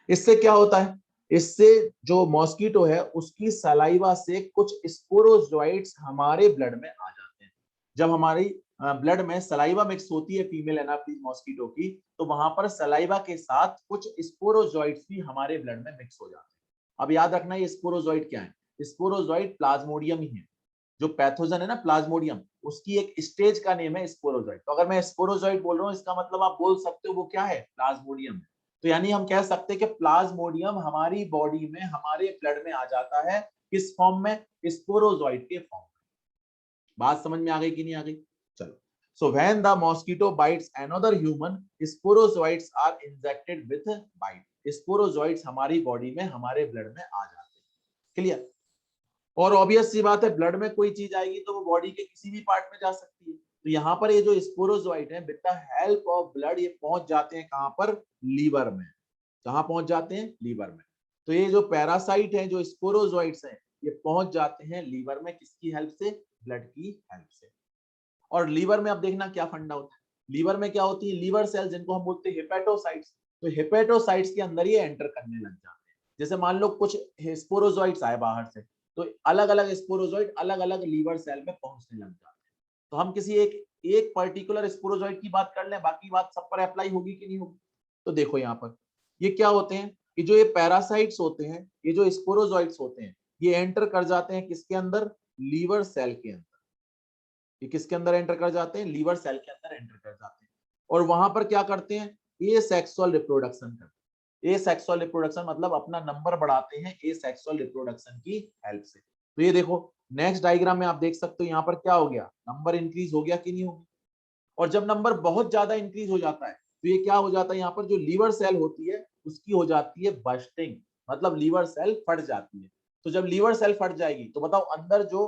इससे क्या होता है, इससे जो मॉस्किटो है उसकी सलाइवा से कुछ स्पोरोजोइट्स हमारे ब्लड में आ जाते हैं। जब हमारी ब्लड में सलाइवा मिक्स होती है फीमेल एनाफिलीज मॉस्किटो की, तो वहां पर सलाइवा के साथ कुछ स्पोरोजोइट्स भी हमारे ब्लड में मिक्स हो जाते हैं। अब याद रखना ये स्पोरोजोइट क्या है, स्पोरोजोइट प्लाज्मोडियम ही है। जो पैथोजन है ना प्लाज्मोडियम, उसकी एक स्टेज का नेम है स्पोरोजोइट। तो अगर मैं स्पोरोजोइट बोल रहा हूँ इसका मतलब आप बोल सकते हो वो क्या है, प्लाज्मोडियम है। तो यानी हम कह सकते हैं कि प्लाज्मोडियम हमारी बॉडी में हमारे ब्लड में आ जाता है किस फॉर्म में, स्पोरोजोइट के फॉर्म में। बात समझ में आ गई कि नहीं आ गई? चलो, so when the mosquito bites another human, sporozoites are injected with bite. Sporozoites हमारी बॉडी में हमारे ब्लड में आ जाते हैं। क्लियर? और ऑब्वियस सी बात है, ब्लड में कोई चीज आएगी तो वो बॉडी के किसी भी पार्ट में जा सकती है। तो यहाँ पर ये जो स्पोरोजोइट है with the help of blood ये पहुंच जाते हैं कहां पर, लीवर में। कहां पहुंच जाते हैं, लीवर में। तो ये जो पैरासाइट है, जो स्पोरोजोइट्स हैं, ये पहुंच जाते हैं लीवर में किसकी हेल्प से, ब्लड की हेल्प से। और लीवर में अब देखना क्या फंडा होता है, लीवर में क्या होती है, लीवर सेल जिनको हम बोलते हैं हेपेटोसाइट्स। तो हेपेटोसाइट्स के अंदर ये एंटर करने लग जाते हैं। जैसे मान लो कुछ स्पोरोजोइट्स आए बाहर से, तो अलग अलग स्पोरोजोइट अलग अलग लीवर सेल में पहुंचने लग जाते हैं। तो हम किसी एक पर्टिकुलर स्पोरोजोइट की बात कर लें, बाकी बात सब पर अप्लाई होगी कि नहीं होगी? तो देखो यहाँ पर ये क्या होते हैं कि जो ये पैरासाइट्स होते हैं, ये जो स्पोरोजोइट्स होते हैं, ये एंटर कर जाते हैं किसके अंदर, लीवर सेल के अंदर। ये किसके अंदर एंटर कर जाते हैं, लीवर सेल के अंदर एंटर कर जाते हैं। और वहां पर क्या करते हैं, ये सेक्सुअल रिप्रोडक्शन करते हैं। ये सेक्सुअल रिप्रोडक्शन मतलब अपना नंबर बढ़ाते हैं ये सेक्सुअल रिप्रोडक्शन की हेल्प से। तो ये देखो नेक्स्ट डायग्राम में आप देख सकते हो यहाँ पर क्या हो गया, नंबर इंक्रीज हो गया कि नहीं हो गया। और जब नंबर बहुत ज्यादा इंक्रीज हो जाता है तो ये क्या हो जाता है, यहाँ पर जो लीवर सेल होती है उसकी हो जाती है बस्टिंग, मतलब लीवर सेल फट जाती है। तो जब लीवर सेल फट जाएगी तो बताओ अंदर जो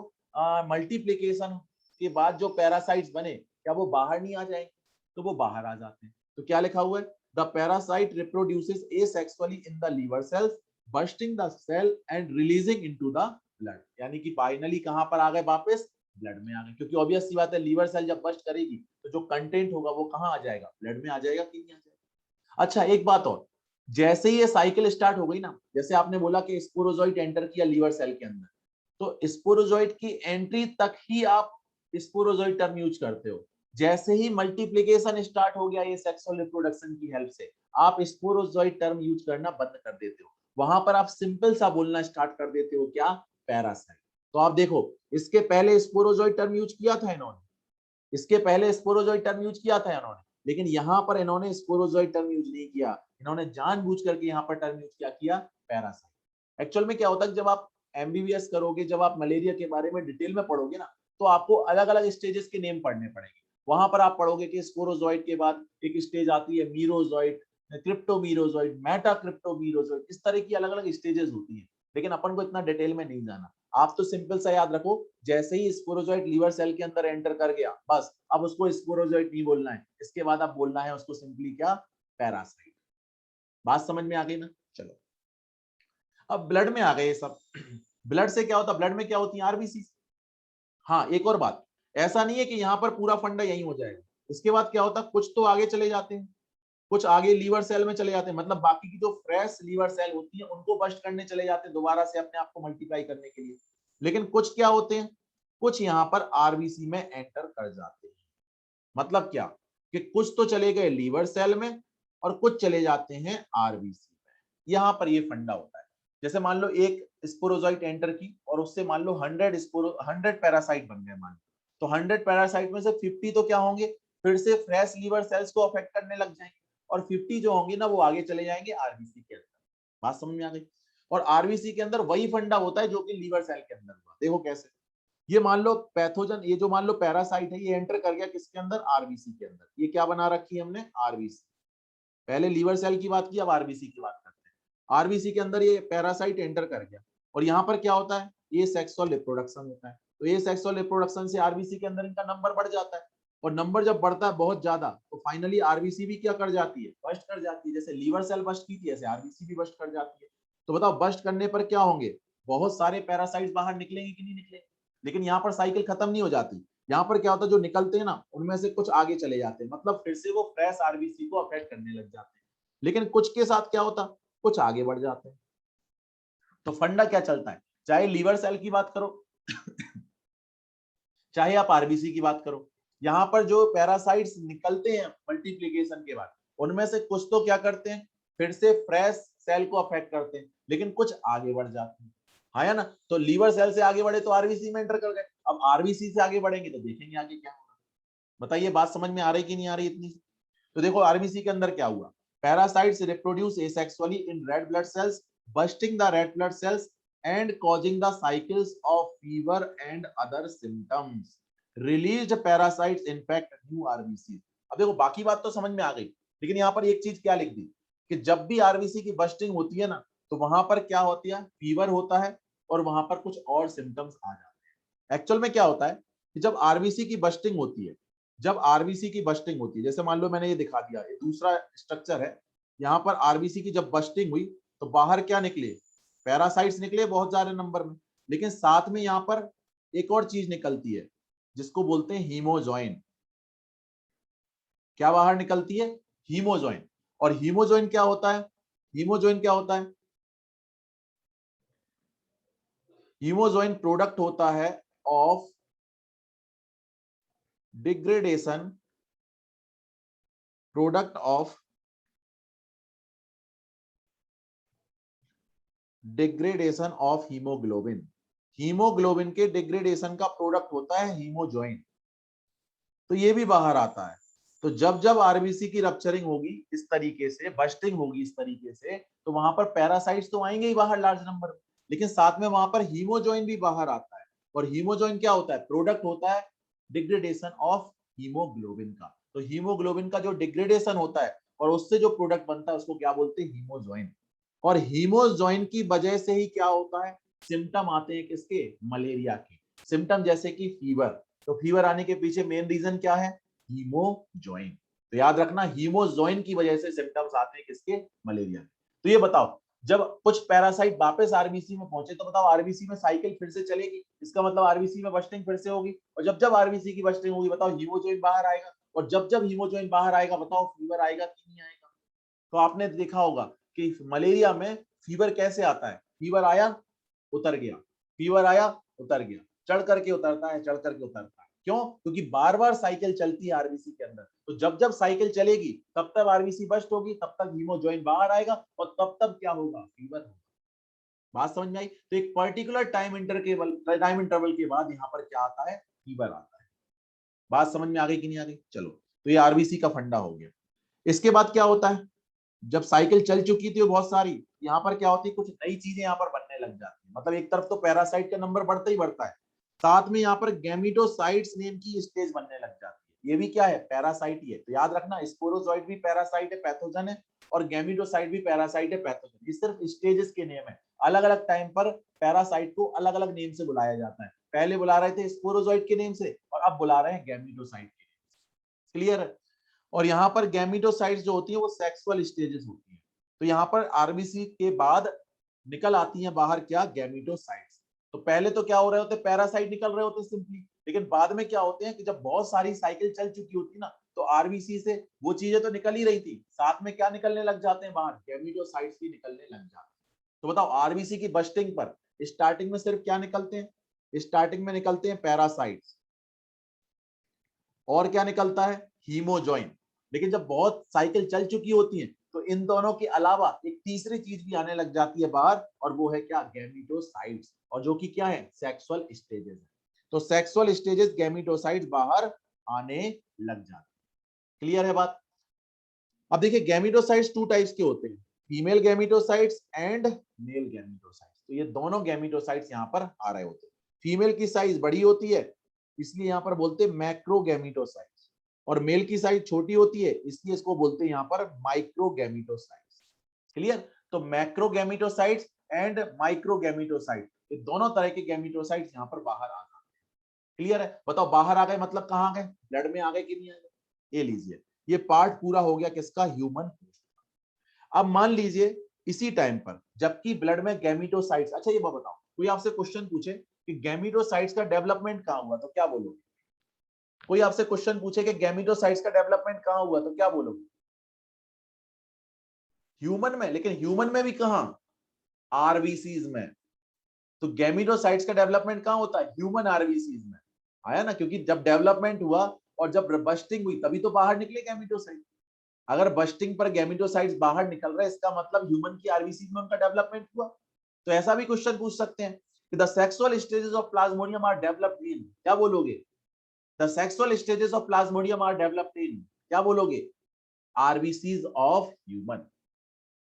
मल्टीप्लीकेशन के बाद जो पैरासाइट्स बने, क्या वो बाहर नहीं आ जाएंगे? तो वो बाहर आ जाते हैं। तो क्या लिखा हुआ है, the parasite reproduces asexually in the liver cells, bursting the cell and releasing into the blood. यानी कि फाइनली कहां पर आ गए, वापस ब्लड में आ गए। क्योंकि ऑब्वियस सी बात है लीवर सेल जब बस्ट करेगी तो जो कंटेंट होगा वो कहां आ जाएगा, ब्लड में आ जाएगा कि नहीं आ जाएगा? अच्छा एक बात और, जैसे ही ये साइकिल स्टार्ट हो गई ना, जैसे आपने बोला कि स्पोरोजोइट एंटर किया लीवर सेल के अंदर, तो स्पोरोजोइट की एंट्री तक ही आप स्पोरोजोइट टर्म यूज करते हो। जैसे ही मल्टीप्लिकेशन स्टार्ट हो गया ये सेक्सुअल रिप्रोडक्शन की हेल्प से, आप स्पोरोजोइट टर्म यूज करना बंद कर देते हो। वहां पर आप सिंपल सा बोलना स्टार्ट कर देते हो, क्या, पैरासाइट। तो आप देखो इसके पहले स्पोरोजोइट टर्म यूज किया था इन्होंने, इसके पहले स्पोरोजोइट टर्म यूज किया था इन्होंने, लेकिन यहाँ पर इन्होंने स्पोरोजोइट टर्म यूज नहीं किया। इन्होंने जानबूझ करके यहाँ पर टर्म यूज किया पैरासाइट। एक्चुअल में क्या होता है, जब आप एमबीबीएस करोगे, जब आप मलेरिया के बारे में डिटेल में पढ़ोगे ना, तो आपको अलग अलग स्टेजेस के नेम पढ़ने पड़ेंगे। वहां पर आप पढ़ोगे कि स्पोरोजोइट के बाद एक स्टेज आती है मीरोजोइट, क्रिप्टोमीरोजोइट, मेटाक्रिप्टोमीरोजोइट, इस तरह की अलग अलग स्टेजेस होती है। लेकिन अपन को इतना डिटेल में नहीं जाना। आप तो सिंपल सा याद रखो, जैसे ही स्पोरोजोइट लीवर सेल के अंदर एंटर कर गया, बस अब उसको स्पोरोजोइट नहीं बोलना है, इसके बाद आप बोलना है उसको सिंपली क्या, पैरासाइट। बात समझ में आ गई ना? चलो अब ब्लड में आ गए ये सब। ब्लड से क्या होता है, ब्लड में क्या होती है, आरबीसी। हाँ एक और बात, ऐसा नहीं है कि यहाँ पर पूरा फंडा यही हो जाएगा। इसके बाद क्या होता है, कुछ तो आगे चले जाते हैं, कुछ आगे लीवर सेल में चले जाते हैं, मतलब बाकी की जो फ्रेश लीवर सेल होती है उनको बस्ट करने चले जाते हैं दोबारा से अपने आप को मल्टीप्लाई करने के लिए। लेकिन कुछ क्या होते हैं, कुछ यहाँ पर आरबीसी में एंटर कर जाते हैं। मतलब क्या, कि कुछ तो चले गए लीवर सेल में और कुछ चले जाते हैं आरबीसी में। यहाँ पर ये फंडा होता है। जैसे मान लो एक स्पोरोजोइट एंटर की और उससे मान लो 100 पैरासाइट बन गए, मान लो तो 100 पैरासाइट में से 50 तो क्या होंगे, फिर से फ्रेश लीवर सेल्स को अफेक्ट करने लग जाएंगे, और 50 जो होंगे ना वो आगे चले जाएंगे आरबीसी के अंदर। बात समझ में आ गई? और आरबीसी के अंदर वही फंडा होता है जो कि लीवर सेल के अंदर हुआ। देखो कैसे, ये मान लो पैथोजन, ये जो मान लो पैरासाइट है, ये एंटर कर गया किसके अंदर, आरबीसी के अंदर। ये क्या बना रखी है हमने, आरबीसी। पहले लीवर सेल की बात की, अब आरबीसी की बात करते हैं। आरबीसी के अंदर ये पैरासाइट एंटर कर गया, और यहाँ पर क्या होता है, ये सेक्सुअल रिप्रोडक्शन होता है। तो ये सेक्सुअल रिप्रोडक्शन से आरबीसी के अंदर इनका नंबर बढ़ जाता है। और नंबर जब बढ़ता है बहुत ज्यादा तो फाइनली आरबीसी भी क्या कर जाती है, बस्ट कर जाती है। जैसे लीवर सेल बस्ट की थी ऐसे आरबीसी भी बस्ट कर जाती है। तो बताओ बस्ट करने पर क्या होंगे, बहुत सारे पैरासाइट्स बाहर निकलेंगे कि नहीं निकलेंगे। लेकिन यहाँ पर साइकिल खत्म नहीं हो जाती, यहाँ पर क्या होता है जो निकलते हैं ना उनमें से कुछ आगे चले जाते हैं, मतलब फिर से वो फ्रेश आरबीसी को अफेक्ट करने लग जाते हैं। लेकिन कुछ के साथ क्या होता, कुछ आगे बढ़ जाते हैं। तो फंडा क्या चलता है, चाहे लीवर सेल की बात करो चाहे आप आरबीसी की बात करो, यहाँ पर जो पैरासाइट्स निकलते हैं मल्टीप्लीकेशन के बाद उनमें से कुछ तो क्या करते हैं, फिर से फ्रेश सेल को अफेक्ट करते हैं, लेकिन कुछ आगे बढ़ जाते हैं। हाँ है ना, तो लीवर सेल से आगे बढ़े तो आरबीसी में एंटर कर गए, अब आरबीसी से आगे बढ़ेंगे तो देखेंगे आगे क्या होगा। बताइए बात समझ में आ रही कि नहीं आ रही इतनी। तो देखो आरबीसी के अंदर क्या हुआ, parasites reproduce asexually in red blood cells, bursting the red blood cells and causing the cycles of fever and other symptoms. Released parasites infect new RBC। अब देखो बाकी बात तो समझ में आ गई, लेकिन यहाँ पर एक चीज क्या लिख दी कि जब भी आरबीसी की बस्टिंग होती है ना तो वहां पर क्या होती है, फीवर होता है और वहां पर कुछ और सिम्टम्स आ जाते हैं। एक्चुअल में क्या होता है कि जब आरबीसी की बस्टिंग होती है, जब आरबीसी की बस्टिंग होती है, जैसे मान लो मैंने ये दिखा दिया, ये दूसरा स्ट्रक्चर है, यहाँ पर आरबीसी की जब बस्टिंग हुई तो बाहर क्या निकले, पैरासाइट्स निकले बहुत सारे नंबर में, लेकिन साथ में यहाँ पर एक और चीज निकलती है जिसको बोलते हैं हीमोजॉइन। क्या बाहर निकलती है, हीमोजॉइन। और हीमोजॉइन क्या होता है, हीमोजॉइन क्या होता है, हीमोजॉइन प्रोडक्ट होता है of degradation, product of degradation of haemoglobin. Haemoglobin के डिग्रेडेशन का प्रोडक्ट होता है हीमोजॉइन, तो ये भी बाहर आता है। तो जब जब आरबीसी की रप्चरिंग होगी इस तरीके से, बस्टिंग होगी इस तरीके से, तो वहां पर पैरासाइट्स तो आएंगे ही बाहर लार्ज नंबर में, लेकिन साथ में वहां पर हीमोजॉइन भी बाहर आता है। और हीमोजॉइन क्या होता है, प्रोडक्ट होता है डिग्रेडेशन ऑफ हीमोग्लोबिन का। तो हीमोग्लोबिन का जो डिग्रेडेशन होता है और उससे जो प्रोडक्ट बनता है उसको क्या बोलते हैं, हीमोजॉइन। और हीमोजॉइन की वजह से ही क्या होता है, सिम्टम आते हैं किसके, मलेरिया के सिम्टम, जैसे कि फीवर। तो फीवर आने के पीछे मेन रीजन क्या है, हीमोजॉइन। तो याद रखना हीमोजॉइन की वजह से सिम्टम्स आते हैं किसके, मलेरिया। तो ये बताओ जब कुछ पैरासाइट वापस आरबीसी में पहुंचे तो बताओ आरबीसी में साइकिल फिर से चलेगी, इसका मतलब आरबीसी में बस्टिंग फिर से होगी। और जब जब आरबीसी की बस्टिंग होगी बताओ हीमोजॉइन बाहर आएगा, और जब जब हीमोजॉइन बाहर आएगा बताओ फीवर आएगा कि नहीं आएगा। तो आपने देखा होगा कि मलेरिया में फीवर कैसे आता है, फीवर आया उतर गया, फीवर आया उतर गया, चढ़ करके उतरता है, चढ़ करके उतरता है। क्यों, क्योंकि बार बार साइकिल चलती है आरबीसी के अंदर। तो जब जब साइकिल चलेगी तब तब आरबीसी बस्ट होगी, तब तक हीमोजॉइन बाहर आएगा और तब तब क्या होगा, फीवर होगा। बात समझ में आई। तो एक पर्टिकुलर टाइम इंटरवल के बाद यहाँ पर क्या आता है, फीवर आता है। बात समझ में आ गई कि नहीं आ गई। चलो तो ये आरबीसी का फंडा हो गया। इसके बाद क्या होता है, जब साइकिल चल चुकी थी बहुत सारी, यहाँ पर क्या होती है, कुछ नई चीजें यहाँ पर बनने लग जाती है। मतलब एक तरफ तो पैरासाइट का नंबर बढ़ता ही बढ़ता है, साथ में यहाँ पर गैमीटोसाइट्स नेम की स्टेज बनने लग जाती है। ये भी क्या है, पैरासाइट ही है। तो याद रखना स्पोरोजोइट भी पैरासाइट है, पैथोजन है, और गैमीटोसाइट भी पैरासाइट है, पैथोजन। ये सिर्फ स्टेजेस के नेम है। अलग अलग टाइम पर पैरासाइट को अलग अलग नेम से बुलाया जाता है। पहले बुला रहे थे स्पोरोजोइट के नेम से और अब बुला रहे हैं गैमीटोसाइट के नेम से। क्लियर है। और यहाँ पर गैमीटोसाइट्स जो होती है वो सेक्सुअल स्टेजेस होती है। तो यहाँ पर आरबीसी के बाद निकल आती हैं बाहर क्या, गैमीटोसाइट्स। तो पहले तो क्या हो रहे होते, पैरासाइट निकल रहे होते सिंपली, लेकिन बाद में क्या होते हैं कि जब बहुत सारी साइकिल चल चुकी होती ना तो आरबीसी से वो चीजें तो निकल ही रही थी, साथ में क्या निकलने लग जाते हैं बाहर, गैमीटोसाइट्स भी निकलने लग जाते हैं। तो बताओ आरबीसी की बस्टिंग पर स्टार्टिंग में सिर्फ क्या निकलते हैं, स्टार्टिंग में निकलते हैं पैरासाइट्स, और क्या निकलता है, हीमोजॉइन। लेकिन जब बहुत साइकिल चल चुकी होती है तो इन दोनों के अलावा एक तीसरी चीज भी आने लग जाती है बाहर, और वो है क्या, गैमीटोसाइट्स, और जो कि क्या है, सेक्सुअल स्टेजेस है। तो सेक्सुअल स्टेजेस गैमीटोसाइट्स बाहर आने लग जाते हैं। क्लियर है बात। अब देखिए गैमीटोसाइट्स टू टाइप्स के होते हैं, फीमेल गैमीटोसाइट्स एंड मेल गैमीटोसाइट्स। तो ये दोनों गैमीटोसाइट्स यहाँ पर आ रहे होते हैं। फीमेल की साइज बड़ी होती है इसलिए यहाँ पर बोलते हैं मैक्रोगैमीटोसाइट्स, और मेल की साइज छोटी होती है इसलिए इसको बोलते हैं यहाँ पर माइक्रोगैमीटोसाइट्स। क्लियर। तो मैक्रोगैमीटोसाइट्स एंड माइक्रोगैमीटोसाइट, ये दोनों तरह के गैमीटोसाइट्स यहाँ पर बाहर आ जाते हैं। क्लियर है? बताओ बाहर आ गए मतलब कहाँ गए, ब्लड में आ गए कि नहीं आ गए? ये लीजिए, ये पार्ट पूरा हो गया किसका, ह्यूमन। अब मान लीजिए इसी टाइम पर जबकि ब्लड में गैमेटोसाइट्स, अच्छा ये बताओ कोई आपसे क्वेश्चन पूछे कि गैमेटोसाइट्स का डेवलपमेंट कहाँ हुआ तो क्या बोलोगे? कोई आपसे क्वेश्चन पूछे कि गैमेटोसाइट्स का डेवलपमेंट कहाँ हुआ तो क्या बोलोगे? ह्यूमन में, लेकिन ह्यूमन में भी कहां, आरबीसीज में। तो गैमेटोसाइट्स का डेवलपमेंट कहां होता है, ह्यूमन आरबीसीज में। आया ना, क्योंकि जब डेवलपमेंट हुआ और जब बस्टिंग हुई तभी तो बाहर निकले गैमेटोसाइट। अगर बस्टिंग पर गैमेटोसाइट्स बाहर निकल रहे इसका मतलब ह्यूमन की आरबीसीज में उनका डेवलपमेंट हुआ। तो ऐसा भी क्वेश्चन पूछ सकते हैं कि the sexual stages of plasmodium are developed in, क्या बोलोगे? The sexual stages of plasmodium are developed in, क्या बोलोगे? RBCs of human.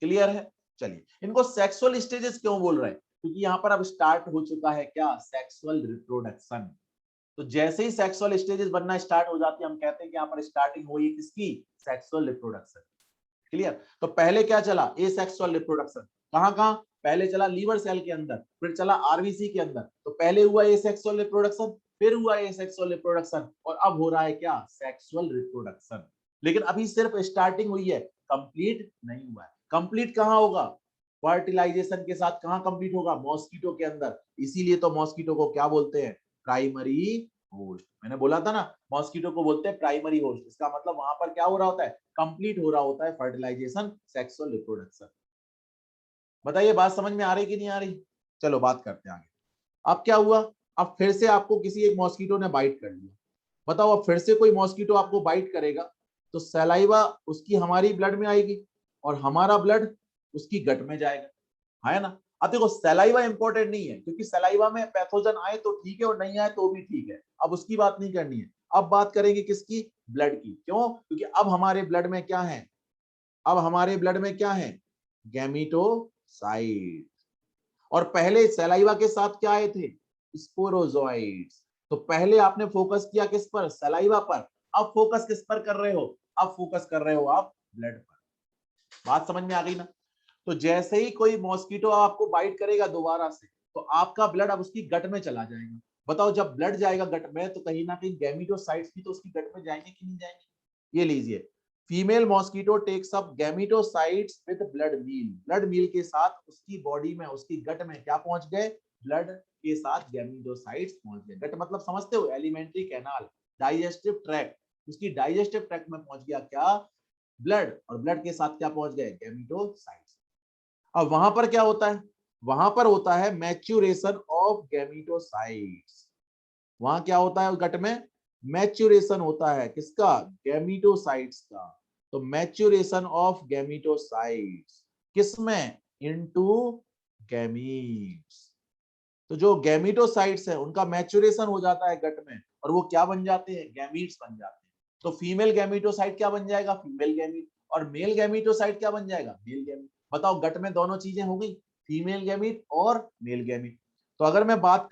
क्लियर है? चलिए, इनको सेक्सुअल स्टेजेस क्यों बोल रहे हैं, क्योंकि यहां पर अब स्टार्ट हो चुका है क्या, सेक्सुअल रिप्रोडक्शन। तो जैसे ही सेक्सुअल स्टेजेस बनना स्टार्ट हो जाती है हम कहते हैं कि यहाँ पर स्टार्टिंग हुई किसकी, सेक्सुअल रिप्रोडक्शन। क्लियर? तो पहले क्या चला, ए सेक्सुअल रिप्रोडक्शन, कहां कहां, पहले चला लीवर सेल के अंदर, फिर चला आरबीसी के अंदर। तो पहले हुआ ए सेक्सुअल रिप्रोडक्शन, फिर हुआ ए सेक्सुअल रिप्रोडक्शन, और अब हो रहा है क्या, सेक्सुअल रिप्रोडक्शन। लेकिन अभी सिर्फ स्टार्टिंग हुई है, कंप्लीट नहीं हुआ है। कंप्लीट कहां होगा, फर्टिलाइजेशन के साथ। कहां कंप्लीट होगा, मॉस्किटो के अंदर। इसीलिए तो मॉस्किटो को क्या बोलते हैं, प्राइमरी होस्ट। मैंने बोला था ना, मॉस्किटो को बोलते हैं प्राइमरी होस्ट। इसका मतलब वहां पर क्या हो रहा होता है, कंप्लीट हो रहा होता है फर्टिलाइजेशन, सेक्सुअल रिप्रोडक्शन। बताइए बात समझ में आ रही कि नहीं आ रही? चलो बात करते हैं आगे। अब क्या हुआ, अब फिर से आपको किसी एक मॉस्किटो ने बाइट कर लिया। बताओ अब फिर से कोई मॉस्किटो आपको बाइट करेगा तो सलाइवा उसकी हमारी ब्लड में आएगी और हमारा ब्लड उसकी गट में जाएगा, है ना? अब देखो सलाइवा इंपॉर्टेंट नहीं है, क्योंकि सलाइवा में पैथोजन आए तो ठीक है और नहीं आए तो भी ठीक है, अब उसकी बात नहीं करनी है। अब बात करेंगे किसकी, ब्लड की। क्यों? क्योंकि अब हमारे ब्लड में क्या है, अब हमारे ब्लड में क्या है, गैमेटोसाइट। और पहले सलाइवा के साथ क्या आए थे, स्पोरोजोइट्स। तो पहले आपने फोकस किया किस पर, सलाइवा पर। अब फोकस किस पर कर रहे हो, अब फोकस कर रहे हो आप ब्लड पर। बात समझ में आ गई ना? तो जैसे ही कोई मॉस्किटो आपको बाइट करेगा दोबारा से, तो आपका ब्लड अब उसकी गट में चला जाएगा। बताओ जब ब्लड जाएगा गट में तो कहीं ना कहीं गैमेटोसाइट्स भी तो उसकी गट में जाएंगे कि नहीं जाएंगे? ये लीजिए, female mosquito takes up gametocytes with blood meal. Blood meal के साथ उसकी बॉडी में, उसकी गट में क्या पहुंच गए, ब्लड के साथ गैमेटोसाइट्स पहुंच गए। गट मतलब समझते हो, एलिमेंट्री कैनाल, डाइजेस्टिव ट्रैक्ट। उसकी डाइजेस्टिव ट्रैक्ट में पहुंच गया क्या, ब्लड, और ब्लड के साथ क्या पहुंच गए, गैमेटोसाइट्स। अब वहां पर क्या होता है, वहां पर होता है मैच्यूरेशन ऑफ गैमेटोसाइट्स। वहां क्या होता है गट में, मैच्यूरेशन होता है किसका, गैमेटोसाइट्स का। तो मैच्यूरेशन ऑफ गैमेटोसाइट्स किसमें, इनटू गैमीट्स। तो जो गैमेटोसाइट्स है उनका मैच्यूरेशन हो जाता है गट में और वो क्या बन जाते हैं, गैमीट्स बन जाते हैं। तो फीमेल गैमेटोसाइट क्या बन जाएगा, फीमेल गैमीट, और मेल गैमेटोसाइट क्या बन जाएगा, मेल गैमीट। बताओ गट में दोनों चीजें हो गई, फीमेल गैमीट और मेल गैमीट। तो अगर मैं बात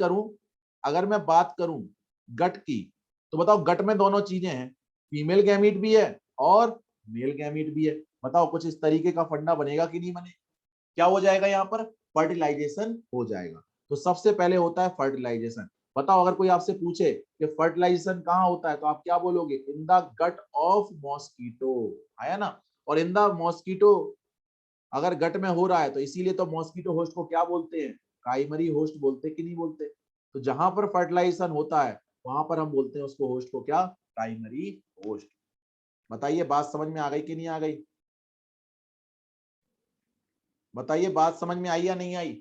करूं गट की, तो बताओ गट में दोनों चीजें हैं, फीमेल गैमीट भी है और मेल गैमीट भी है। बताओ कुछ इस तरीके का फंडा बनेगा कि नहीं बने? क्या हो जाएगा यहाँ पर, फर्टिलाइजेशन हो जाएगा। तो सबसे पहले होता है फर्टिलाइजेशन। बताओ अगर कोई आपसे पूछे कि फर्टिलाइजेशन कहाँ होता है तो आप क्या बोलोगे, in the gut of mosquito. आया ना? और इन द मॉस्किटो अगर गट में हो रहा है तो इसीलिए तो मॉस्किटो होस्ट को क्या बोलते हैं, प्राइमरी होस्ट बोलते कि नहीं बोलते? तो जहां पर फर्टिलाइजेशन होता है वहां पर हम बोलते हैं उसको, होस्ट को क्या, प्राइमरी होस्ट। बताइए बात समझ में आ गई कि नहीं आ गई? बताइए बात समझ में आई या नहीं आई?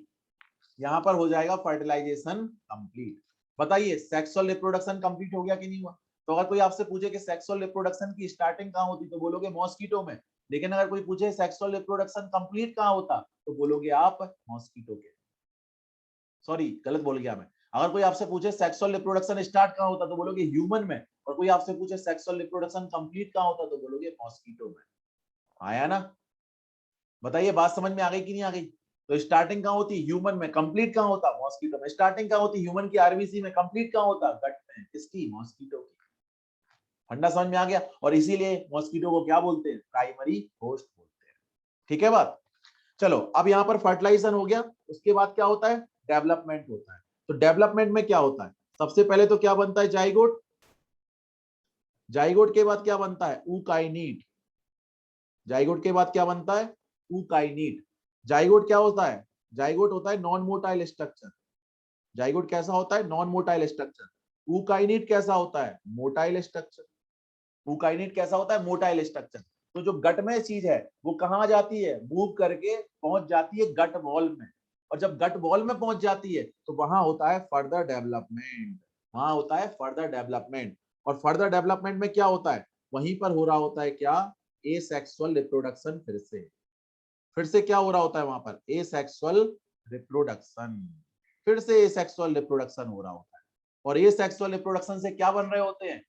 यहां पर हो जाएगा फर्टिलाइजेशन कंप्लीट। बताइए सेक्सुअल रिप्रोडक्शन कंप्लीट हो गया कि नहीं हुआ? तो अगर कोई आपसे पूछे कि सेक्सुअल रिप्रोडक्शन की स्टार्टिंग कहां होती तो बोलोगे मॉस्किटो में। लेकिन अगर कोई पूछे सेक्सुअल रिप्रोडक्शन कंप्लीट कहां होता तो बोलोगे आप मॉस्किटो के, सॉरी गलत बोल गया मैं। अगर कोई आपसे पूछे सेक्सुअल रिप्रोडक्शन स्टार्ट कहां होता तो बोलोगे ह्यूमन में, और कोई आपसे पूछे सेक्सुअल रिप्रोडक्शन कंप्लीट कहां होता तो बोलोगे मॉस्किटो में। आया ना? बताइए बात समझ में आ गई कि नहीं आ गई? तो स्टार्टिंग कहां होती, ह्यूमन में। कंप्लीट कहां होता, मॉस्किटो में। स्टार्टिंग कहां होती, ह्यूमन की आरबीसी में। कंप्लीट कहां होता, गट में। किसकी, मॉस्किटो की। फंडा समझ में आ गया? और इसीलिए मॉस्किटो को क्या बोलते हैं, प्राइमरी होस्ट बोलते हैं। ठीक है बात? चलो अब यहाँ पर फर्टिलाइजेशन हो गया, उसके बाद क्या होता है, डेवलपमेंट होता है। तो डेवलपमेंट में क्या होता है, सबसे पहले तो क्या बनता है, जाइगोट। जाइगोट के बाद क्या बनता है, ऊकाइनीट। जाइगोट के बाद क्या बनता है, ऊकाइनीट। जाइगोट क्या होता है, जाइगोट होता है नॉन मोटाइल स्ट्रक्चर। जाइगोट कैसा होता है, नॉन मोटाइल स्ट्रक्चर। ऊकाइनीट कैसा होता है, मोटाइल स्ट्रक्चर। ऊकाइनेट कैसा होता है, मोटाइल स्ट्रक्चर। तो जो गट में चीज है वो कहाँ जाती है, मूव करके पहुंच जाती है गट वॉल में। और जब गट वॉल में पहुंच जाती है तो वहां होता है फर्दर डेवलपमेंट। वहां होता है फर्दर डेवलपमेंट। और फर्दर डेवलपमेंट में क्या होता है, वहीं पर हो रहा होता है क्या, एसेक्सुअल रिप्रोडक्शन। फिर से क्या हो रहा होता है वहां पर, एसेक्सुअल रिप्रोडक्शन। फिर से एसेक्सुअल रिप्रोडक्शन हो रहा होता है। और एसेक्सुअल रिप्रोडक्शन से क्या बन रहे होते हैं,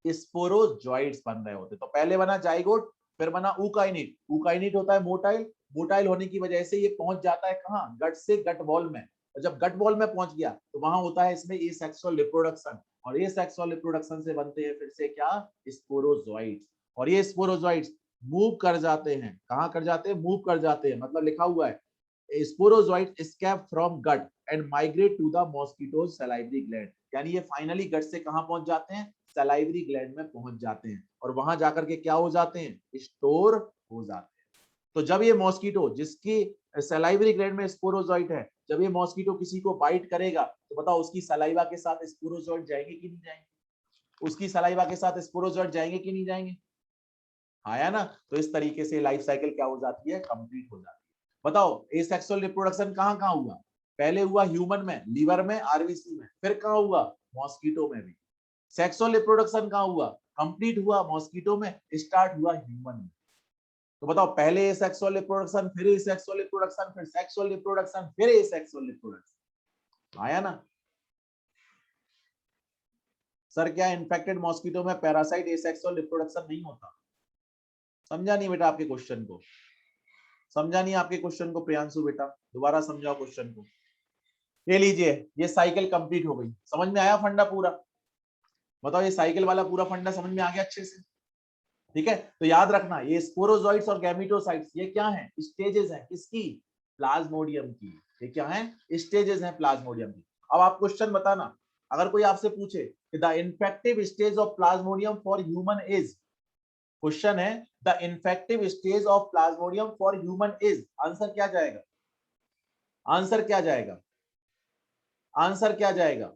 स्पोरोजॉइट्स बन रहे होते। तो पहले बना जाइगोट, फिर बना ऊकाइनिट। ऊकाइनिट होता है मोटाइल। मोटाइल होने की वजह से ये पहुंच जाता है कहाँ, गट से गट वॉल में। और जब गट वॉल में पहुंच गया तो वहां होता है इसमें एसेक्सुअल रिप्रोडक्शन। और एसेक्सुअल रिप्रोडक्शन से बनते हैं फिर से क्या, स्पोरोजॉइट्स। और ये स्पोरोजॉइट्स मूव कर जाते हैं, कहाँ कर जाते हैं, मूव कर जाते हैं। मतलब लिखा हुआ है sporozoite escape from gut and migrate to the mosquito's salivary gland। यानी ये फाइनली गट से कहां पहुंच जाते हैं, सलाइवरी ग्लैंड में पहुंच जाते हैं। और वहां जाकर के क्या हो जाते हैं, स्टोर हो जाते हैं। तो जब ये मॉस्किटो जिसकी सलाइवरी ग्लैंड में स्पोरोजॉइट है, जब ये मॉस्किटो किसी को बाइट करेगा तो बताओ उसकी सलाइवा के साथ स्पोरोजॉइट जाएंगे कि नहीं जाएंगे, उसकी सलाइवा के साथ स्पोरोजॉइट जाएंगे कि नहीं जाएंगे, आया ना। तो इस तरीके से लाइफ साइकिल क्या हो जाती है, कंप्लीट हो जाती है। बताओ एसेक्सुअल रिप्रोडक्शन कहां कहां हुआ, पहले हुआ ह्यूमन में, लीवर में, आरबीसी में, फिर कहां हुआ, मॉस्किटो में भी। सेक्सुअल रिप्रोडक्शन कहां हुआ, कंप्लीट हुआ मॉस्किटो में, स्टार्ट हुआ ह्यूमन में। तो बताओ पहले सेक्सुअल रिप्रोडक्शन, फिर सेक्सुअल रिप्रोडक्शन, फिर सेक्सुअल रिप्रोडक्शन, फिर सेक्सुअल रिप्रोडक्शन, आया ना। सर क्या इन्फेक्टेड मॉस्किटो में पैरासाइट एसेक्सुअल रिप्रोडक्शन नहीं होता, समझा नहीं बेटा आपके क्वेश्चन को, समझा नहीं आपके क्वेश्चन को प्रियांशु बेटा, दोबारा समझाओ क्वेश्चन को। ये लीजिए, ये साइकिल कंप्लीट हो गई, समझ में आया फंडा पूरा, बताओ ये साइकिल वाला पूरा फंडा समझ में आ गया अच्छे से, ठीक है। तो याद रखना ये स्पोरोजॉइट्स और गैमेटोसाइट्स ये क्या है, स्टेजेस हैं किसकी, प्लाज्मोडियम की। ये क्या है, स्टेजेस हैं प्लाज्मोडियम की। अब आप क्वेश्चन बताना, अगर कोई आपसे पूछे कि the infective stage of Plasmodium for human is, question है the infective stage of Plasmodium for human is, answer क्या जाएगा, आंसर क्या जाएगा, आंसर क्या जाएगा,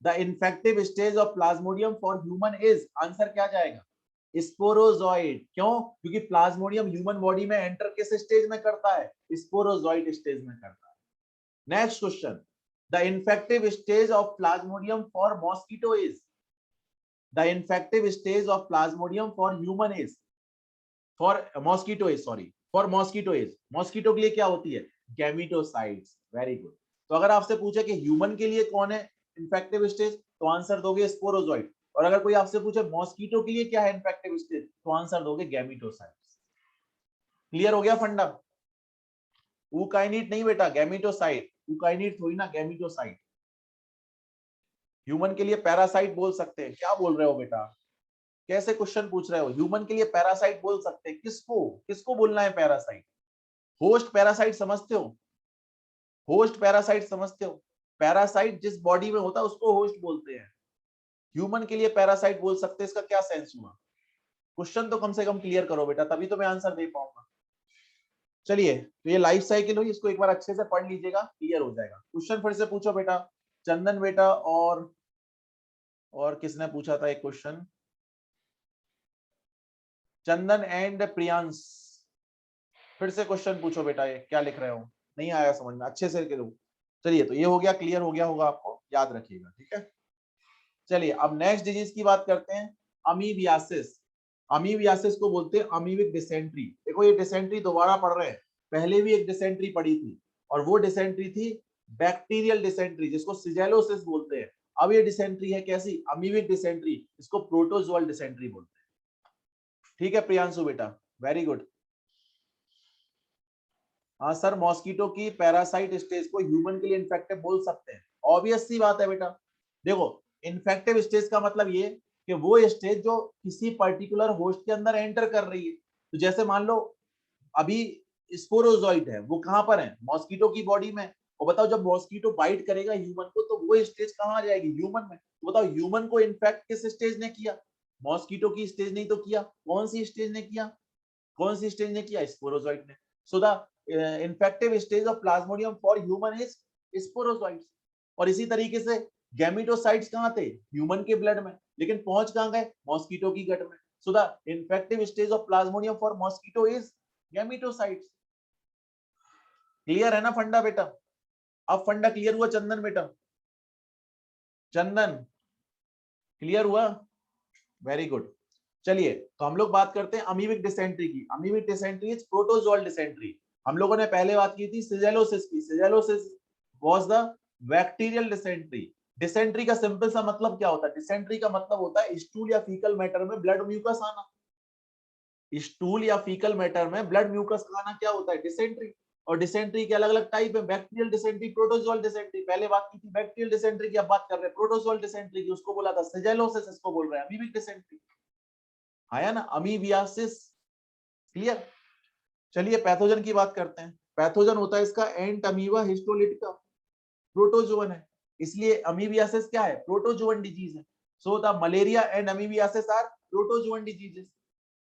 the infective stage of Plasmodium for human is, answer क्या जाएगा, स्पोरोजॉइट। क्यों, क्योंकि प्लाज्मोडियम ह्यूमन बॉडी में एंटर किस स्टेज में करता है, स्पोरोजॉइट स्टेज में करता है। Next question, the infective stage of Plasmodium for mosquito is, the infective stage of Plasmodium for human is, for mosquito is, sorry for mosquito is, mosquito के लिए क्या होती है, गैमेटोसाइट्स, वेरी गुड। तो अगर आपसे पूछे कि ह्यूमन के लिए कौन है इन्फेक्टिव स्टेज, तो आंसर दोगे स्पोरोजॉइट। और अगर कोई आपसे पूछे मॉस्किटो के लिए क्या है इन्फेक्टिव स्टेज, तो आंसर दोगे गैमेटोसाइट्स। क्लियर हो गया फंडा, ऊकाइनिट नहीं बेटा, गैमेटोसाइट, ऊकाइनिट थोड़ी ना, गैमेटोसाइट। ह्यूमन के लिए पैरासाइट बोल सकते हैं, क्या बोल रहे हो बेटा, कैसे क्वेश्चन पूछ रहे हो, ह्यूमन के लिए पैरासाइट बोल सकते हैं, किसको किसको बोलना है पैरासाइट, होस्ट पैरासाइट समझते हो, होस्ट पैरासाइट समझते हो, पैरासाइट जिस बॉडी में होता है उसको होस्ट बोलते हैं, ह्यूमन के लिए पैरासाइट बोल सकते हैं, इसका क्या सेंस हुआ, क्वेश्चन तो कम से कम क्लियर करो बेटा, तभी तो मैं आंसर दे पाऊंगा। चलिए तो ये लाइफ साइकिल हुई, इसको एक बार अच्छे से पढ़ लीजिएगा, क्लियर हो जाएगा। क्वेश्चन फिर से पूछो बेटा, चंदन बेटा, और किसने पूछा था एक क्वेश्चन, चंदन एंड प्रियांश, फिर से क्वेश्चन पूछो बेटा, ये क्या लिख रहे हो, नहीं आया समझ में, अच्छे से करो। चलिए तो ये हो गया, क्लियर हो गया होगा आपको, याद रखिएगा, ठीक है। चलिए अब नेक्स्ट डिजीज की बात करते हैं, अमीबियासिस। अमीबियासिस को बोलते हैं अमीबिक डिसेंट्री। देखो ये डिसेंट्री दोबारा पढ़ रहे हैं, पहले भी एक डिसेंट्री पढ़ी थी, और वो डिसेंट्री थी बैक्टीरियल डिसेंट्री, जिसको सिजेलोसिस बोलते हैं। अब ये डिसेंट्री है कैसी, अमीबिक डिसेंट्री, इसको प्रोटोजोअल डिसेंट्री बोलते हैं, ठीक है प्रियांशु बेटा, वेरी गुड। हाँ सर, मॉस्किटो की पैरासाइट स्टेज को ह्यूमन के लिए इन्फेक्टिव बोल सकते हैं, ऑब्वियस सी बात है बेटा। देखो इन्फेक्टिव स्टेज का मतलब ये कि वो स्टेज जो किसी पर्टिकुलर होस्ट के अंदर एंटर कर रही है। तो जैसे मान लो अभी स्पोरोजॉइट है, वो कहां पर है, मॉस्किटो की बॉडी में, और बताओ जब मॉस्किटो बाइट करेगा ह्यूमन को तो वो स्टेज कहाँ आ जाएगी, ह्यूमन में। तो बताओ ह्यूमन को इन्फेक्ट किस स्टेज ने किया, मॉस्किटो की स्टेज नहीं तो किया, कौन सी स्टेज ने किया, कौन सी स्टेज ने किया, स्पोरोजोइट ने। So the infective stage of Plasmodium for human is sporozoites. और इसी तरीके से गैमेटोसाइट्स कहाँ थे, ह्यूमन के ब्लड में, लेकिन पहुंच कहाँ गए, मॉस्किटो की गट में। So the infective stage of Plasmodium for mosquito is gametocytes. Clear है ना फंडा बेटा, अब फंडा क्लियर हुआ चंदन बेटा, चंदन क्लियर हुआ, वेरी गुड। चलिए तो हम लोग बात करते हैं अमीबिक डिसेंट्री की। Amoebic dysentery is protozoal dysentery. हम लोगों ने पहले बात की थी सिजेलोसिस की। Shigellosis was the bacterial dysentery. Dysentery का सिंपल सा मतलब क्या होता है, डिसेंट्री का मतलब होता है स्टूल या फीकल मैटर में ब्लड म्यूकस आना। स्टूल या फीकल मैटर में ब्लड म्यूकस आना क्या होता है, डिसेंट्री। और डिसेंट्री के अलग अलग टाइप है, बैक्टीरियल डिसेंट्री, प्रोटोजोअल डिसेंट्री। पहले बात की थी बैक्टीरियल डिसेंट्री की, अब बात कर रहे हैं प्रोटोजोअल डिसेंट्री की, उसको बोला था सिजेलोसिस, इसको बोल रहे हैं अमीबिक डिसेंट्री। आया ना, अमीबियासिस, क्लियर। चलिए पैथोजन की बात करते हैं। पैथोजन होता है इसका एंट अमीबा हिस्टोलिटिका, प्रोटोजोअन है, इसलिए अमीबियासिस क्या है, प्रोटोजोअन डिजीज है। So the malaria and amoebiasis are protozoan diseases.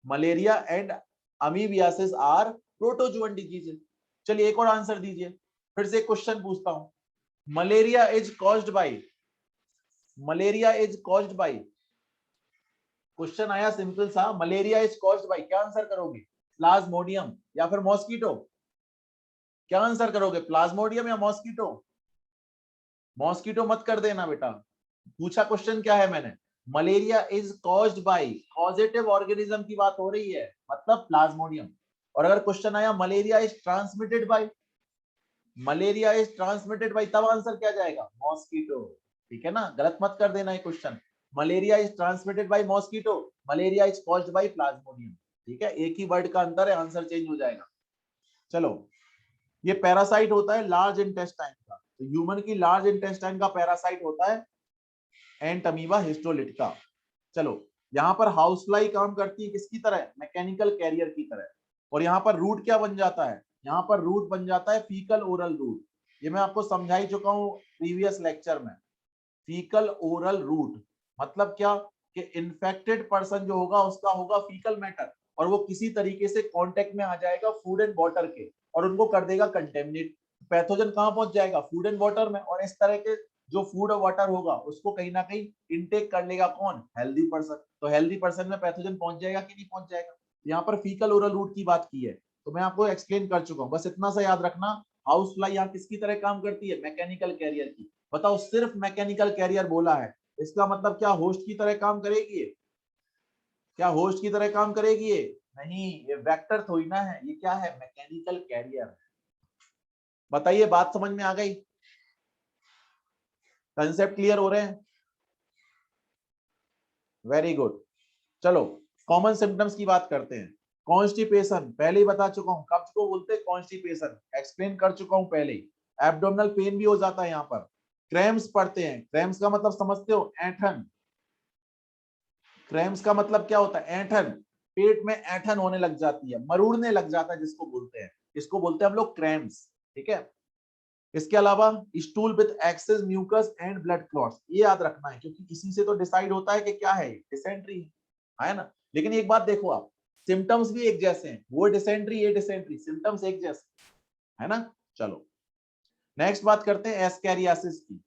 Malaria and amoebiasis are protozoan diseases. चलिए एक और आंसर दीजिए, फिर से क्वेश्चन पूछता हूं। Malaria is caused by, malaria is caused by, question आया सिंपल सा, मलेरिया इज कॉज्ड बाय, क्या आंसर करोगे, प्लाज्मोडियम या फिर मॉस्किटो, क्या आंसर करोगे, प्लाज्मोडियम या मॉस्किटो। मॉस्किटो मत कर देना बेटा, पूछा क्वेश्चन क्या है मैंने, malaria is caused by, positive organism की बात हो रही है, मतलब प्लाज्मोडियम। और अगर क्वेश्चन आया malaria is transmitted by, malaria is transmitted by, तब आंसर क्या जाएगा, मॉस्किटो। ठीक है ना, गलत मत कर देना ये question. Malaria is transmitted by mosquito, malaria is caused by Plasmodium. ठीक है, एक ही वर्ड का अंतर है, आंसर चेंज हो जाएगा। चलो, ये पैरासाइट होता है लार्ज इंटेस्टाइन का, तो ह्यूमन की लार्ज इंटेस्टाइन का पैरासाइट होता है एंट अमीबा हिस्टोलिटिका। चलो, यहाँ पर हाउस फ्लाई काम करती है किसकी तरह, मैकेनिकल कैरियर की तरह। और यहाँ पर रूट क्या बन जाता है, यहाँ पर रूट बन जाता है फीकल ओरल रूट। ये मैं आपको समझा ही चुका हूँ प्रीवियस लेक्चर में। फीकल ओरल रूट मतलब क्या, कि इन्फेक्टेड पर्सन जो होगा उसका होगा फीकल मैटर, और वो किसी तरीके से कांटेक्ट में आ जाएगा फूड एंड वाटर के, और उनको कर देगा कंटेमिनेट। पैथोजन कहाँ पहुंच जाएगा, फूड एंड वाटर में, और इस तरह के जो फूड और वाटर होगा उसको कहीं ना कहीं इनटेक कर लेगा कौन, हेल्दी पर्सन। तो हेल्दी पर्सन में पैथोजन पहुंच जाएगा कि नहीं पहुंच जाएगा। यहाँ पर फीकल ओरल रूट की बात की है, तो मैं आपको एक्सप्लेन कर चुका हूँ, बस इतना सा याद रखना। हाउस फ्लाई यहाँ किसकी तरह काम करती है, मैकेनिकल कैरियर की। बताओ, सिर्फ मैकेनिकल कैरियर बोला है, इसका मतलब क्या होस्ट की तरह काम करेगी ये, क्या होस्ट की तरह काम करेगी ये, नहीं, ये वेक्टर थोड़ी ना है, ये क्या है, मैकेनिकल कैरियर। बताइए बात समझ में आ गई, कंसेप्ट क्लियर हो रहे हैं, वेरी गुड। चलो, कॉमन सिम्टम्स की बात करते हैं। कॉन्स्टिपेशन पहले ही बता चुका हूं, कब्ज को बोलते हैं कॉन्स्टिपेशन, एक्सप्लेन कर चुका हूं पहले ही। एब्डोमिनल पेन भी हो जाता है यहाँ पर। क्रैम्प्स पड़ते हैं, क्रैम्प्स का मतलब समझते हो, ऐंठन। क्रैम्प्स का मतलब क्या होता है, ऐंठन, पेट में ऐंठन होने लग जाती है, मरूड़ने लग जाता है जिसको बोलते हैं, इसको बोलते हैं हम लोग क्रैम्प्स। ठीक है, इसके अलावा stool with excess mucus and blood clots, ये याद रखना है, क्योंकि इसी से तो डिसाइड होता है कि क्या है, डिसेंट्री है ना। लेकिन एक बात देखो आप, सिम्टम्स भी एक जैसे हैं, वो डिसेंट्री ये डिसेंट्री, सिम्टम्स एक जैसे है ना। चलो नेक्स्ट बात करते हैं एस्कैरियासिस की।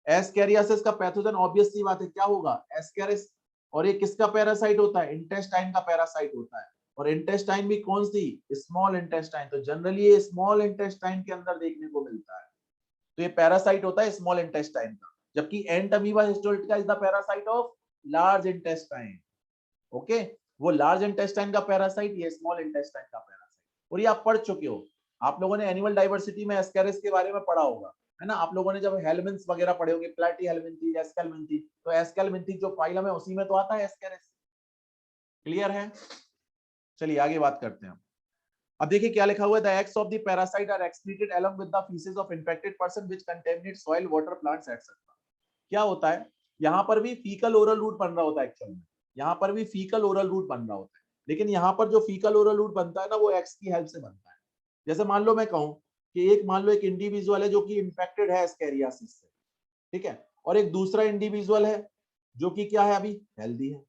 एस्कैरियासिस का पैथोजन ऑब्वियस सी बात है क्या होगा, एस्कैरिस। और ये किसका पैरासाइट होता है, इंटेस्टाइन का पैरासाइट होता है। और इंटेस्टाइन भी कौन सी, स्मॉल इंटेस्टाइन, तो जनरली ये स्मॉल इंटेस्टाइन के अंदर देखने को मिलता है। तो ये पैरासाइट होता है स्मॉल इंटेस्टाइन का, जबकि Entamoeba histolytica is the parasite of large intestine. Okay, वो लार्ज इंटेस्टाइन का पैरासाइट, ये स्मॉल इंटेस्टाइन का पैरासाइट। और ये आप पढ़ चुके हो, आप लोगों ने एनिमल डाइवर्सिटी में एस्कैरिस के बारे में पढ़ा होगा, है ना। आप लोगों ने जब हेलमिन्थ्स वगैरह पढ़े होंगे, प्लेटी हेलमिन्थी, एस्केलमिन्थी, तो एस्केलमिन्थी जो फाइलम है उसी में तो आता है एस्कैरिस। क्लियर है, चलिए आगे बात करते हैं। अब देखिए क्या लिखा हुआ है, the eggs of the parasite are excreted along with the faeces of infected person which contaminate soil, water, plants etcetera. क्या होता है, यहाँ पर भी फीकल ओरल रूट बन रहा होता है एक्चुअल में, यहाँ पर भी फीकल ओरल रूट बन रहा होता है, लेकिन यहाँ पर जो फीकल ओरल रूट बनता है ना, वो एक्स की हेल्प से बनता है। जैसे मान लो मैं कहूँ कि एक मान लो एक इंडिविजुअल है जो कि इन्फेक्टेड है एस्कैरियासिस से, ठीक है, और एक दूसरा इंडिविजुअल है जो कि क्या है, अभी हेल्दी है।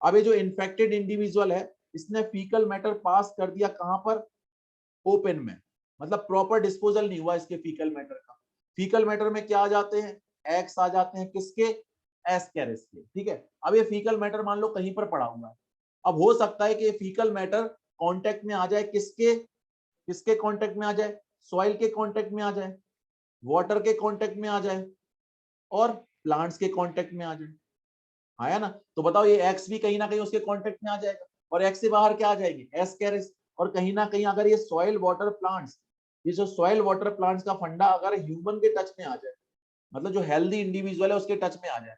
अब ये जो इन्फेक्टेड इंडिविजुअल है इसने फीकल मैटर पास कर दिया कहां पर, ओपन में, मतलब प्रॉपर डिस्पोजल नहीं हुआ इसके फीकल मैटर का। फीकल मैटर में क्या आ जाते हैं, एग्स आ जाते हैं, किसके, एस्कैरिस के, ठीक है। अब ये फीकल मैटर मान लो कहीं पर पड़ा हुआ है, अब हो सकता है कि ये फीकल मैटर कांटेक्ट में आ जाए, किसके, किसके कांटेक्ट में आ जाए, सॉइल के कांटेक्ट में आ जाए, वाटर के कांटेक्ट में आ जाए, और प्लांट्स के कांटेक्ट में आ जाए, आया ना। तो बताओ ये एक्स भी कहीं ना कहीं उसके कांटेक्ट में आ जाएगा, और एक्स से बाहर क्या आ जाएगी, एस्कैरिस। और कहीं ना कहीं अगर ये सॉइल वाटर प्लांट्स, ये जो सॉइल वाटर प्लांट्स का फंडा अगर ह्यूमन के टच में आ जाए, मतलब जो हेल्दी इंडिविजुअल है उसके टच में आ जाए,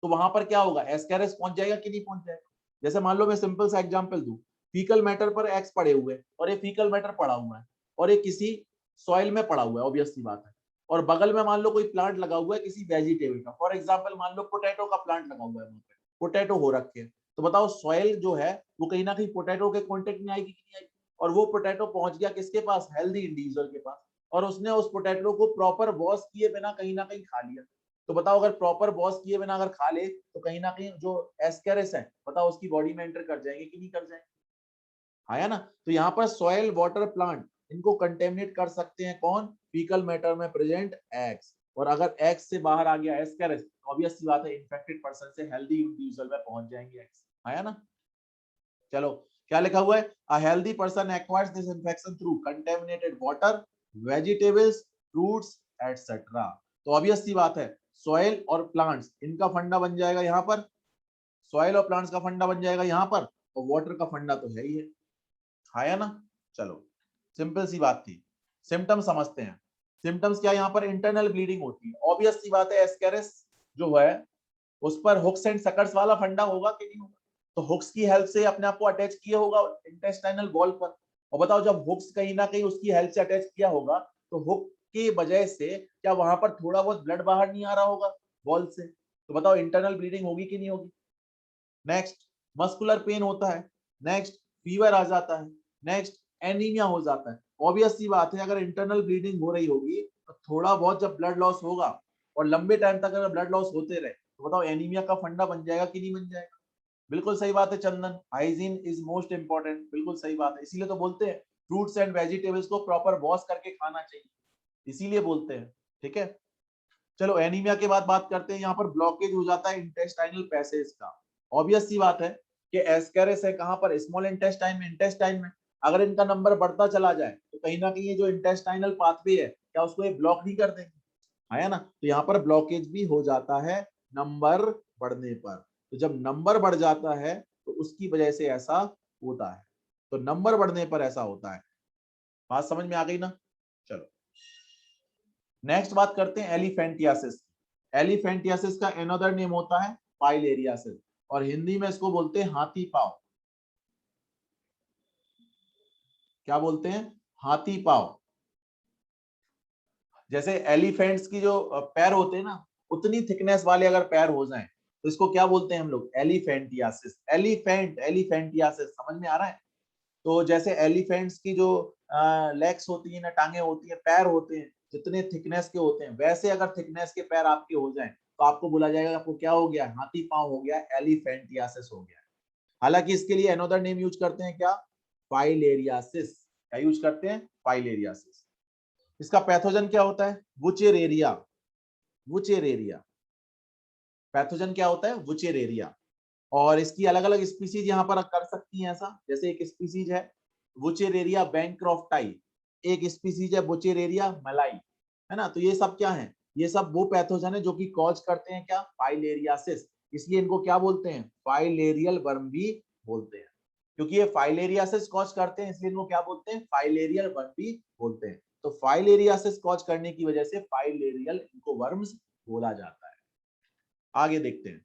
तो वहां पर क्या होगा, एस्कैरिस पहुंच जाएगा कि नहीं पहुंच जाएगा। जैसे मान लो मैं सिंपल सा एग्जांपल दूं, फीकल मैटर पर एक्स पड़े हुए हैं और ये फीकल मैटर पड़ा हुआ है और ये किसी सॉइल में पड़ा हुआ है, ऑब्वियस सी बात है, और बगल में मान लो कोई प्लांट लगा हुआ है किसी वेजिटेबल का, फॉर एग्जांपल मान लो पोटैटो का प्लांट लगा हुआ है, वहां पे पोटैटो हो रखे हैं, तो बताओ सॉइल जो है वो कहीं ना कहीं पोटैटो के कांटेक्ट में आएगी कि नहीं आएगी, और वो पोटैटो पहुंच गया किसके पास, हेल्दी इंडिविजुअल के पास, और उसने उस पोटैटो को प्रॉपर वॉश किए बिना कहीं ना कहीं खा लिया। तो बताओ अगर प्रॉपर वॉश किए बिना अगर खा ले तो कहीं ना कहीं जो एस्कैरिस है बताओ उसकी बॉडी में एंटर कर जाएंगे कि नहीं कर जाएंगे, आया ना। तो यहाँ पर सॉइल वाटर प्लांट इनको कंटेमिनेट कर सकते हैं, कौन, फीकल मैटर में प्रेजेंट एग्स, और अगर एग्स से बाहर आ गया एस्कैरिस, ऑब्वियस सी बात है इन्फेक्टेड पर्सन से हेल्दी इंडिविजुअल में पहुंच जाएंगे एग्स, आया ना। चलो क्या लिखा हुआ है, a healthy person acquires this infection through contaminated water, vegetables, fruits etcetera. तो ऑब्वियस सी बात है सॉइल और प्लांट्स इनका फंडा बन जाएगा यहाँ पर, सॉइल और प्लांट्स का फंडा बन जाएगा यहाँ पर, और वाटर का फंडा तो है ही है, आया ना। चलो सिंपल सी बात थी। सिम्टम्स समझते हैं। सिम्टम्स क्या, यहाँ पर इंटरनल ब्लीडिंग होती है, ऑब्वियस सी बात है एस्कैरिस जो है उस पर हुक्स एंड सकर्स वाला फंडा होगा कि नहीं होगा, तो हुक्स की हेल्प से अपने आप को अटैच किया होगा इंटेस्टाइनल वॉल पर, और बताओ जब हुक्स कहीं ना कहीं उसकी हेल्प से अटैच किया होगा तो हुक की वजह से क्या वहां पर थोड़ा बहुत ब्लड बाहर नहीं आ रहा होगा वॉल से, तो बताओ इंटरनल ब्लीडिंग होगी कि नहीं होगी। नेक्स्ट मस्कुलर पेन होता है, नेक्स्ट फीवर आ जाता है, नेक्स्ट एनीमिया हो जाता है। ऑब्वियस सी बात है अगर इंटरनल ब्लीडिंग हो रही होगी तो थोड़ा बहुत जब ब्लड लॉस होगा और लंबे टाइम तक अगर ब्लड लॉस होते रहे तो बताओ एनीमिया का फंडा बन जाएगा कि नहीं बन जाएगा। बिल्कुल सही बात है चंदन, हाइजीन इज मोस्ट इंपॉर्टेंट, बिल्कुल सही बात है, इसीलिए तो बोलते हैं फ्रूट्स एंड वेजिटेबल्स को प्रॉपर वॉश करके खाना चाहिए, इसीलिए बोलते हैं, ठीक है। चलो एनीमिया के बाद बात करते हैं, यहाँ पर ब्लॉकेज हो जाता है इंटेस्टाइनल पैसेज का। ऑब्वियस सी बात है कि एस्कैरिस है कहां पर, स्मॉल इंटेस्टाइन में, इंटेस्टाइन में, अगर इनका नंबर बढ़ता चला जाए तो कहीं ना कहीं ये जो इंटेस्टाइनल पाथवे है क्या उसको ये ब्लॉक नहीं कर देंगे, है ना। तो यहाँ पर ब्लॉकेज भी हो जाता है नंबर बढ़ने पर, तो जब नंबर बढ़ जाता है तो उसकी वजह से ऐसा होता है, तो नंबर बढ़ने पर ऐसा होता है, बात समझ में आ गई ना। चलो नेक्स्ट बात करते हैं एलिफेंटियासिस। एलिफेंटियासिस का अनदर नेम होता है फाइलेरियासिस, और हिंदी में इसको बोलते हैं हाथी पांव। क्या बोलते हैं, हाथी पांव। जैसे एलिफेंट्स की जो पैर होते हैं ना उतनी थिकनेस वाले अगर पैर हो जाएं तो इसको क्या बोलते हैं हम लोग, एलिफेंटियासिस। एलिफेंट, एलिफेंटियासिस समझ में आ रहा है। तो जैसे एलिफेंट्स की जो लेग्स होती है ना, टांगे होती है, पैर होते हैं, जितने थिकनेस के होते हैं वैसे अगर थिकनेस के पैर आपके हो जाएं तो आपको बोला जाएगा आपको क्या हो गया, हाथी पांव हो गया, एलिफेंटियासिस हो गया। हालांकि इसके लिए अनदर नेम यूज करते हैं क्या, फाइलेरियासिस। क्या यूज करते हैं, फाइलेरियासिस। इसका पैथोजन क्या होता है, वुचेरेरिया। वुचेरेरिया पैथोजन क्या होता है, वुचेरेरिया। और इसकी अलग अलग स्पीसीज यहाँ पर कर सकती हैं ऐसा, जैसे एक स्पीसीज है वुचेरेरिया बैंक्रॉफ्टाई, एक स्पीसीज है वुचेरेरिया मलाई, है ना। तो ये सब क्या है, ये सब वो पैथोजन है जो कि कॉज करते हैं क्या, फाइलेरियासिस, इसलिए इनको क्या बोलते हैं, फाइलेरियल वर्म भी बोलते हैं, क्योंकि ये फाइलेरियासिस कॉज करते हैं इसलिए इनको क्या बोलते हैं, फाइलेरियल वर्म भी बोलते हैं। तो फाइलेरियासिस कॉज करने की वजह से फाइलेरियल इनको वर्म्स बोला जाता है। आगे देखते हैं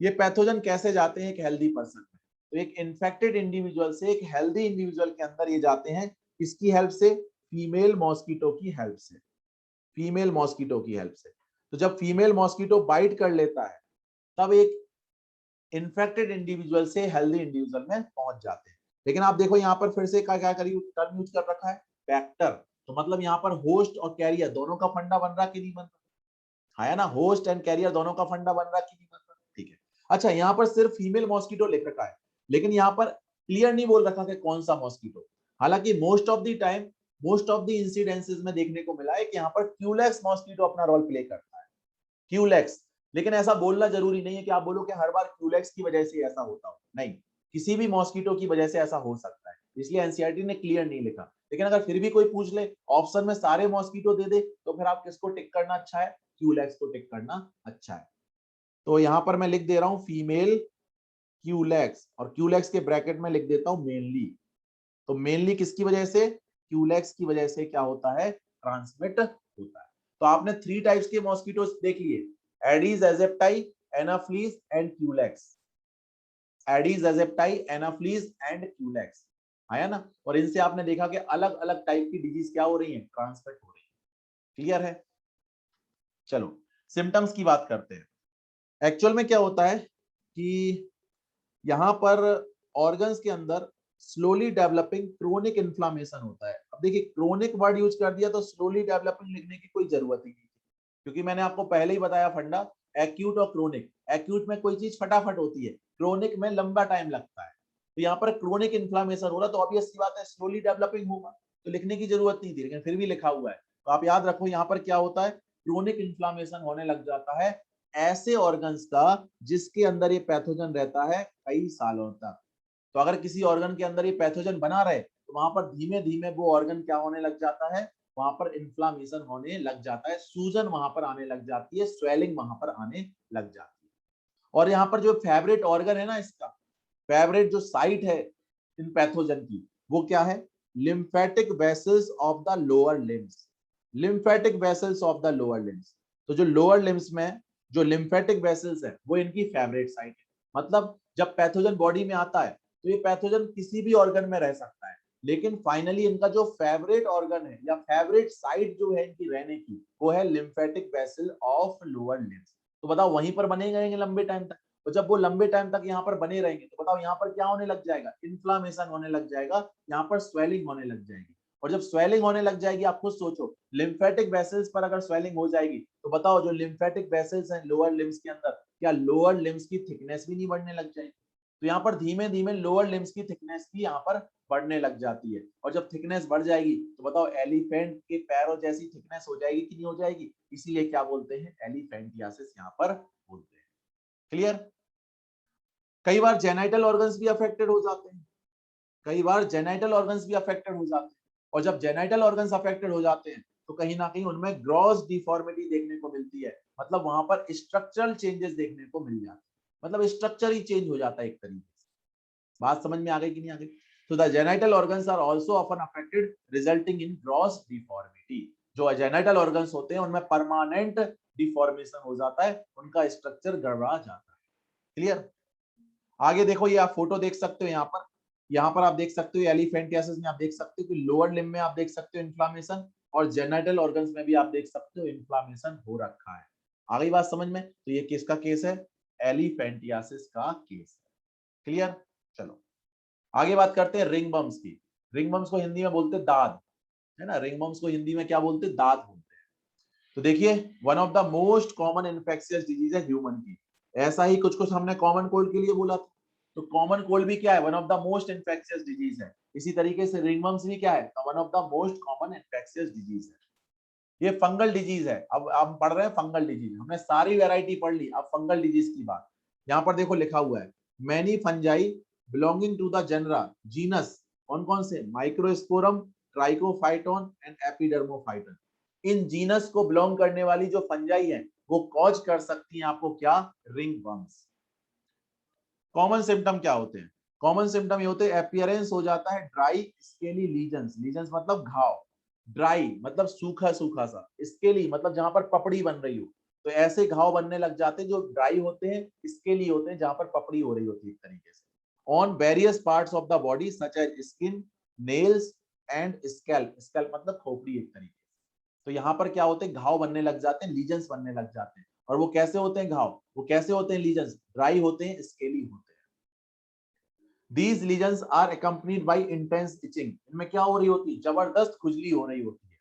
ये पैथोजन कैसे जाते हैं एक हेल्दी पर्सन में। तो एक इन्फेक्टेड इंडिविजुअल से एक हेल्दी इंडिविजुअल के अंदर ये जाते हैं, किसकी हेल्प से, फीमेल मॉस्किटो की हेल्प से, फीमेल मॉस्किटो की हेल्प से। तो जब फीमेल मॉस्किटो बाइट कर लेता है तब एक इन्फेक्टेड इंडिविजुअल से हेल्दी इंडिविजुअल में पहुंच जाते हैं। लेकिन आप देखो यहाँ पर फिर से क्या क्या टर्म यूज कर रखा है, वेक्टर। तो मतलब यहाँ पर होस्ट और कैरियर दोनों का फंडा बन रहा कि नहीं बन रहा, है ना, होस्ट एंड कैरियर दोनों का फंडा बन रहा कि नहीं बन रहा, ठीक है। अच्छा, यहाँ पर सिर्फ फीमेल मॉस्किटो लिख रखा है, लेकिन यहाँ पर क्लियर नहीं बोल रखा कि कौन सा मॉस्किटो। हालांकि most of the time, most of the incidences में देखने को मिला है कि यहाँ पर क्यूलेक्स मॉस्किटो अपना रोल प्ले करता है, क्यूलेक्स। लेकिन ऐसा बोलना जरूरी नहीं है कि आप बोलो कि हर बार क्यूलेक्स की वजह से ऐसा होता हो, नहीं, किसी भी मॉस्किटो की वजह से ऐसा हो सकता है, इसलिए एनसीईआरटी ने क्लियर नहीं लिखा। लेकिन अगर फिर भी कोई पूछ ले ऑप्शन में सारे मॉस्किटो दे दे, तो फिर आप किसको टिक करना अच्छा है, क्यूलेक्स को टिक करना अच्छा है। तो यहां पर मैं लिख दे रहा हूं फीमेल क्यूलेक्स, और क्यूलेक्स के ब्रैकेट में लिख देता हूं मेनली। तो मेनली किसकी वजह से, क्यूलेक्स की वजह से क्या होता है, ट्रांसमिट होता है। तो आपने 3 टाइप्स के मॉस्किटोस देख लिए, Aedes aegypti, Anopheles and Culex. Aedes aegypti, Anopheles and Culex, आया ना। और इनसे आपने देखा कि अलग अलग टाइप की डिजीज क्या हो रही है, ट्रांसमिट हो रही है। क्लियर है। चलो सिम्टम्स की बात करते हैं। एक्चुअल में क्या होता है कि यहां पर ऑर्गन्स के अंदर स्लोली डेवलपिंग क्रोनिक इन्फ्लामेशन होता है। अब देखिए क्रोनिक वर्ड यूज कर दिया तो स्लोली डेवलपिंग लिखने की कोई जरूरत ही नहीं, क्योंकि मैंने आपको पहले ही बताया फंडा, एक्यूट और क्रोनिक। एक्यूट में कोई चीज फटाफट होती है, क्रोनिक में लंबा टाइम लगता है। तो यहाँ पर क्रोनिक इन्फ्लामेशन हो रहा, तो ऑब्वियस सी बात है स्लोली डेवलपिंग होगा, तो लिखने की जरूरत नहीं थी, लेकिन फिर भी लिखा हुआ है। तो आप याद रखो यहाँ पर क्या होता है, क्रोनिक इन्फ्लामेशन होने लग जाता है ऐसे ऑर्गन्स का जिसके अंदर ये पैथोजन रहता है कई सालों तक। तो अगर किसी ऑर्गन के अंदर ये पैथोजन बना रहे, तो वहां पर धीमे धीमे वो ऑर्गन क्या होने लग जाता है, वहां पर इन्फ्लामेशन होने लग जाता है, सूजन वहां पर आने लग जाती है, स्वेलिंग वहां पर आने लग जाती है। और यहाँ पर जो फेवरेट ऑर्गन है ना, इसका फेवरेट जो साइट है इन पैथोजन की, वो क्या है, lymphatic vessels of the lower limbs. Lymphatic vessels of the lower limbs, तो जो लोअर लिम्स में जो लिम्फेटिक वेसल्स है वो इनकी फेवरेट साइट है। मतलब जब पैथोजन बॉडी में आता है तो ये पैथोजन किसी भी ऑर्गन में रह सकता है, लेकिन फाइनली इनका जो फेवरेट ऑर्गन है या फेवरेट साइट जो है इनकी रहने की, वो है lymphatic vessel of lower limbs. तो बताओ वहीं पर बने रहेंगे लंबे टाइम तक। तो जब वो लंबे टाइम तक यहाँ पर बने रहेंगे, तो बताओ यहाँ पर क्या होने लग जाएगा, इन्फ्लामेशन होने लग जाएगा, यहाँ पर स्वेलिंग होने लग जाएगी। और जब स्वेलिंग होने लग जाएगी, आप खुद सोचो, लिम्फेटिक वेसल्स पर अगर स्वेलिंग हो जाएगी, तो बताओ जो लिम्फेटिक वेसल्स हैं लोअर लिम्स के अंदर, क्या लोअर लिम्स की थिकनेस भी नहीं बढ़ने लग जाएगी। तो यहाँ पर धीमे धीमे लोअर लिम्स की थिकनेस भी यहाँ पर बढ़ने लग जाती है। और जब थिकनेस बढ़ जाएगी, तो बताओ एलिफेंट के पैरों जैसी थिकनेस हो जाएगी कि नहीं हो जाएगी, इसीलिए क्या बोलते हैं, एलिफेंटियासिस यहाँ पर बोलते हैं। क्लियर। कई बार जेनाइटल ऑर्गन्स भी अफेक्टेड हो जाते हैं, कई बार जेनाइटल ऑर्गन्स भी अफेक्टेड हो जाते हैं। और जब जेनाइटल ऑर्गन्स अफेक्टेड हो जाते हैं, तो कहीं ना कहीं उनमें ग्रॉस डिफॉर्मिटी देखने को मिलती है, मतलब वहां पर स्ट्रक्चरल चेंजेस देखने को मिल जाते हैं, मतलब स्ट्रक्चर ही चेंज हो जाता है एक तरीके से। बात समझ में आ गई कि नहीं आ गई। तो the genital organs are also often affected resulting in gross deformity. जो जेनाइटल ऑर्गन्स होते हैं उनमें परमानेंट डिफॉर्मेशन हो जाता है, उनका स्ट्रक्चर गड़बड़ा जाता है। क्लियर। आगे देखो, ये आप फोटो देख सकते हो, यहाँ पर आप देख सकते हो एलिफेंटियासिस में आप देख सकते हो कि लोअर लिम्ब में आप देख सकते हो इन्फ्लामेशन, और जेनाइटल ऑर्गन्स में भी आप देख सकते हो इन्फ्लामेशन हो रखा है। आ गई बात समझ में। तो ये किसका केस है, एलिफेंटियासिस का केस है। क्लियर। चलो आगे बात करते हैं रिंग बम्स की। रिंग बम्स को हिंदी में बोलते दाद, है ना, रिंग बम्स को हिंदी में क्या बोलते, दाद बोलते हैं। तो देखिए one of the most common infectious disease है ह्यूमन की। ऐसा ही कुछ कुछ हमने कॉमन कोल्ड के लिए बोला था, तो कॉमन कोल्ड भी क्या है, one of the most infectious disease है। इसी तरीके से रिंगवर्म्स भी क्या है, one of the most common infectious disease है। ये फंगल डिजीज है। अब हम पढ़ रहे हैं फंगल डिजीज, हमने सारी वैरायटी पढ़ ली, अब फंगल डिजीज की बात। यहाँ पर देखो लिखा हुआ है, many fungi belonging to the genera genus, कौन कौन से, माइक्रोस्पोरम, ट्राइकोफाइटोन एंड एपिडर्मोफाइटन। इन जीनस को बिलोंग करने वाली जो फंजाई है वो कॉज कर सकती हैं आपको क्या, रिंग वर्म्स। कॉमन सिम्टम क्या होते हैं, कॉमन सिम्टम ये होते हैं, अपीयरेंस हो जाता है ड्राई स्केली लीजन्स, लीजन्स मतलब घाव, ड्राई मतलब सूखा सूखा सा, स्केली मतलब जहां पर पपड़ी बन रही हो। तो ऐसे घाव बनने लग जाते हैं जो ड्राई होते हैं, स्केली होते हैं, जहां पर पपड़ी हो रही होती है एक तरीके से, on various parts of the body such as skin, nails and scalp, scalp मतलब खोपड़ी एक तरीके से। तो यहाँ पर क्या होते हैं, घाव बनने लग जाते हैं, लीजन्स बनने लग जाते हैं। और वो कैसे होते हैं घाव, वो कैसे होते हैं लीजन्स, ड्राई होते हैं, स्केली होते हैं। These lesions are accompanied by intense itching, इनमें क्या हो रही होती है, जबरदस्त खुजली हो रही होती है।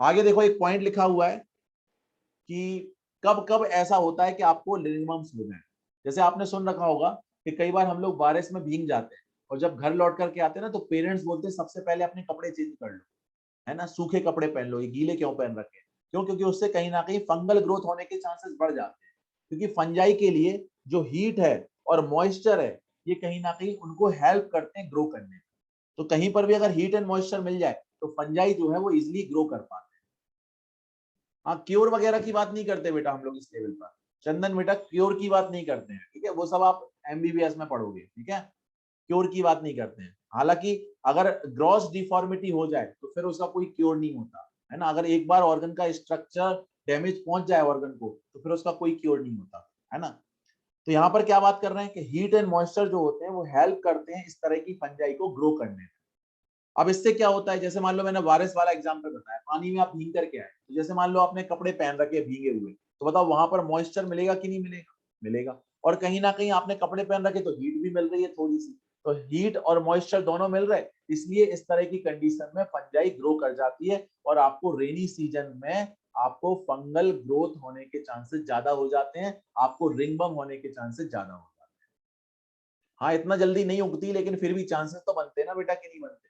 आगे देखो एक पॉइंट लिखा हुआ है कि कब कब ऐसा होता है कि आपको रिंगवर्म्स हो जाए। जैसे आपने सुन रखा होगा कि कई बार हम लोग बारिश में भीग जाते हैं और जब घर लौट करके आते हैं ना तो पेरेंट्स बोलते हैं सबसे पहले अपने कपड़े चेंज कर लो, है ना, सूखे कपड़े पहन लो, ये गीले क्यों पहन रखे हैं। क्यों? क्योंकि उससे कहीं ना कहीं फंगल ग्रोथ होने के चांसेस बढ़ जाते हैं। क्योंकि फंजाई के लिए जो हीट है और मॉइस्चर है ये कहीं ना कहीं उनको हेल्प करते हैं ग्रो करने में। तो कहीं पर भी अगर हीट एंड मॉइस्चर मिल जाए तो फंजाई जो है वो इजिली ग्रो कर पाते हैं। हाँ, क्योर वगैरह की बात नहीं करते बेटा हम लोग इस लेवल पर। चंदन बेटा क्योर की बात नहीं करते हैं, ठीक है, वो सब आप एमबीबीएस में पढ़ोगे, ठीक है। क्योर की बात नहीं करते हैं। हालांकि अगर ग्रॉस डिफॉर्मिटी हो जाए तो फिर उसका कोई क्योर नहीं होता, है ना। अगर एक बार ऑर्गन का स्ट्रक्चर डैमेज पहुंच जाए ऑर्गन को तो फिर उसका कोई क्योर नहीं होता, है ना। तो यहाँ पर क्या बात कर रहे हैं कि हीट एंड मॉइस्चर जो होते हैं वो हेल्प करते हैं इस तरह की फंजाई को ग्रो करने में। अब इससे क्या होता है, जैसे मान लो मैंने बारिश वाला एग्जांपल बताया, पानी में आप भीग करके आए, तो जैसे मान लो आपने कपड़े पहन रखे भीगे हुए, तो बताओ वहां पर मॉइस्चर मिलेगा कि नहीं मिलेगा? मिलेगा। और कहीं ना कहीं आपने कपड़े पहन रखे तो हीट भी मिल रही है थोड़ी सी, तो हीट और मॉइस्चर दोनों मिल रहे, इसलिए इस तरह की कंडीशन में फंजाई ग्रो कर जाती है और आपको रेनी सीजन में आपको फंगल ग्रोथ होने के चांसेस ज्यादा हो जाते हैं, आपको रिंगवर्म होने के चांसेस ज्यादा हो जाते हैं। हाँ, इतना जल्दी नहीं उगती लेकिन फिर भी चांसेस तो बनते हैं ना बेटा, कि नहीं बनते?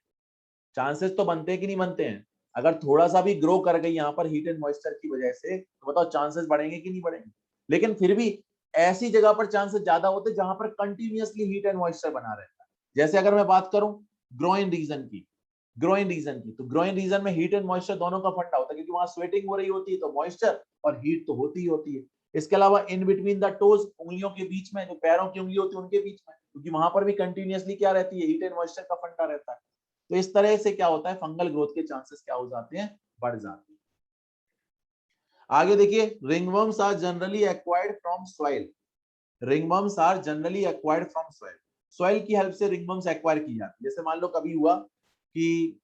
चांसेस तो बनते हैं कि नहीं बनते हैं? अगर थोड़ा सा भी ग्रो कर गई यहाँ पर हीट एंड मॉइस्चर की वजह से तो बताओ चांसेस बढ़ेंगे कि नहीं बढ़ेंगे? लेकिन फिर भी ऐसी जगह पर चांसेस ज्यादा होते हैं जहां पर कंटिन्यूअसली हीट एंड मॉइस्चर बना रहता है। जैसे अगर मैं बात करूं ग्रोइन रीजन की, तो ग्रोइन रीजन में हीट एंड मॉइस्चर दोनों का फंडा होता है, क्योंकि वहां स्वेटिंग हो रही होती है तो मॉइस्चर और हीट तो होती ही होती है। इसके अलावा इन बिटवीन द टोज, उंगलियों के बीच में, जो पैरों की उंगली होती है उनके बीच में, क्योंकि वहां पर भी कंटिन्यूअसली क्या रहती है, हीट एंड मॉइस्चर का फंडा रहता है। तो इस तरह से क्या होता है, फंगल ग्रोथ के चांसेस क्या हो जाते हैं, बढ़ जाते हैं। आगे देखिए, ringworms are generally acquired from soil. Ringworms are generally acquired from soil. Soil की हेल्प से रिंगवर्म्स एक्वायर की जाती है। जैसे मान लो कभी हुआ कि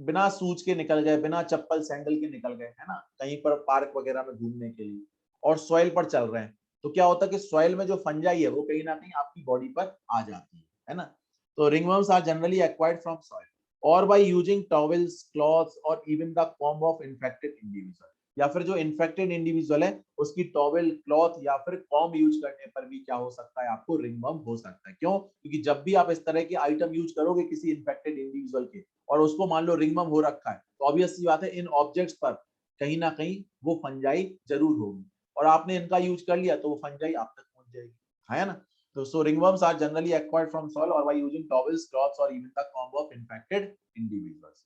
बिना शूज के निकल गए, बिना चप्पल सैंडल के निकल गए, है ना, कहीं पर पार्क वगैरह में घूमने के लिए और सॉइल पर चल रहे हैं, तो क्या होता है कि सॉइल में जो फंजाई है वो कहीं ना कहीं आपकी बॉडी पर आ जाती है ना। तो ringworms are generally acquired from soil और बाय यूजिंग टॉवेल्स, क्लॉथ्स और even the comb of infected individual, या फिर जो इन्फेक्टेड इंडिविजुअल है उसकी टॉवेल, क्लॉथ या फिर कॉम्ब यूज करने पर भी क्या हो सकता है, आपको रिंगवर्म हो सकता है। क्यों? क्योंकि जब भी आप इस तरह के आइटम यूज करोगे किसी इन्फेक्टेड इंडिविजुअल के और उसको मान लो रिंगवर्म हो रखा है, तो ऑब्वियस सी बात है इन ऑब्जेक्ट्स पर कहीं ना कहीं वो फंजाई जरूर होगी और आपने इनका यूज कर लिया तो वो फंजाई आप तक पहुंच जाएगी, है ना। तो so ringworms are generally acquired from soil और बाय यूजिंग टॉवेल्स, क्लॉथ्स और even the comb of infected individuals.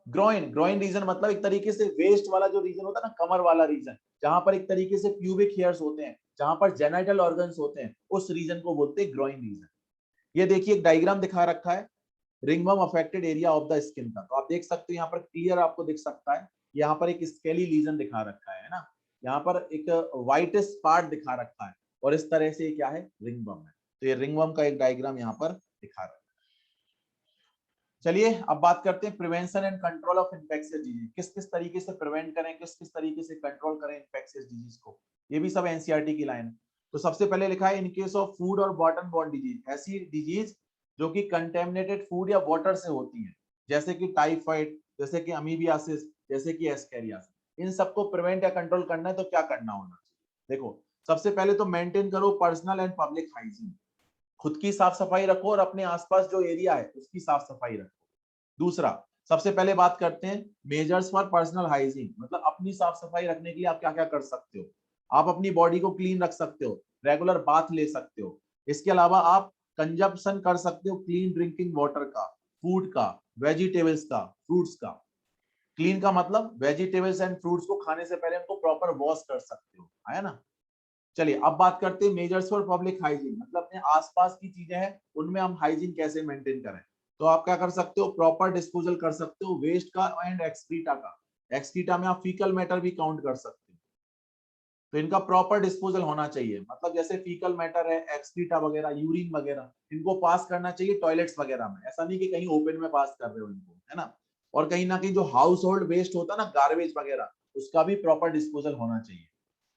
Groin region मतलब एक तरीके से वेस्ट वाला जो रीजन होता है ना, कमर वाला रीजन, जहां पर एक तरीके से प्यूबिक हेयर्स होते हैं, जहां पर जेनिटल ऑर्गन्स होते हैं, उस रीजन को बोलते हैं ग्रोइन रीजन। ये देखिए एक डायग्राम दिखा रखा है ringworm affected area of the skin का, तो आप देख सकते हो यहाँ पर क्लियर आपको दिख सकता है, यहाँ पर एक स्केली लीजन दिखा रखा है ना, यहाँ पर एक व्हाइटिश पार्ट दिखा रखा है और इस तरह से क्या है, रिंगवर्म है। तो ये रिंगवर्म का एक डायग्राम यहाँ पर दिखा रखा है। चलिए अब बात करते हैं prevention and control of infectious disease. किस किस तरीके से प्रिवेंट करें, किस किस तरीके से कंट्रोल करें इन्फेक्शियस डिजीज को, ये भी सब एनसीईआरटी की लाइन है। तो सबसे पहले लिखा है इन केस ऑफ फूड और वाटर बॉर्न डिजीज, ऐसी डिजीज जो कि कंटेमिनेटेड फूड या वाटर से होती है, जैसे कि टाइफाइड, जैसे कि अमीबियासिस, जैसे कि एस्केरियासिस, इन सबको प्रिवेंट या कंट्रोल करना है तो क्या करना होना चाहिए। देखो सबसे पहले तो मेंटेन करो पर्सनल एंड पब्लिक हाइजीन, खुद की साफ सफाई रखो और अपने आसपास जो एरिया है उसकी साफ सफाई रखो। दूसरा, सबसे पहले बात करते हैं मेजर्स फॉर पर्सनल हाइजीन, मतलब अपनी साफ सफाई रखने के लिए आप क्या क्या कर सकते हो। आप अपनी बॉडी को क्लीन रख सकते हो, रेगुलर बाथ ले सकते हो। इसके अलावा आप कंजप्शन कर सकते हो क्लीन ड्रिंकिंग वाटर का, फूड का, वेजिटेबल्स का, फ्रूट्स का। क्लीन का मतलब वेजिटेबल्स एंड फ्रूट्स को खाने से पहले उनको प्रॉपर वॉश कर सकते हो, है ना। चलिए अब बात करते हैं मेजर्स फॉर पब्लिक हाइजीन, मतलब अपने आसपास की चीजें हैं उनमें हम हाइजीन कैसे मेंटेन करें। तो आप क्या कर सकते हो, प्रॉपर डिस्पोजल कर सकते हो वेस्ट का एंड एक्सक्रीटा का। एक्सक्रीटा में आप फीकल मैटर भी काउंट कर सकते हो, तो इनका प्रॉपर डिस्पोजल होना चाहिए। मतलब जैसे फीकल मैटर है, एक्सक्रीटा वगैरह, यूरिन वगैरह, इनको पास करना चाहिए टॉयलेट्स वगैरह में, ऐसा नहीं कि कहीं ओपन में पास कर रहे हो इनको, है ना। और कहीं ना कहीं जो हाउस होल्ड वेस्ट होता है ना, गार्बेज वगैरह, उसका भी प्रॉपर डिस्पोजल होना चाहिए।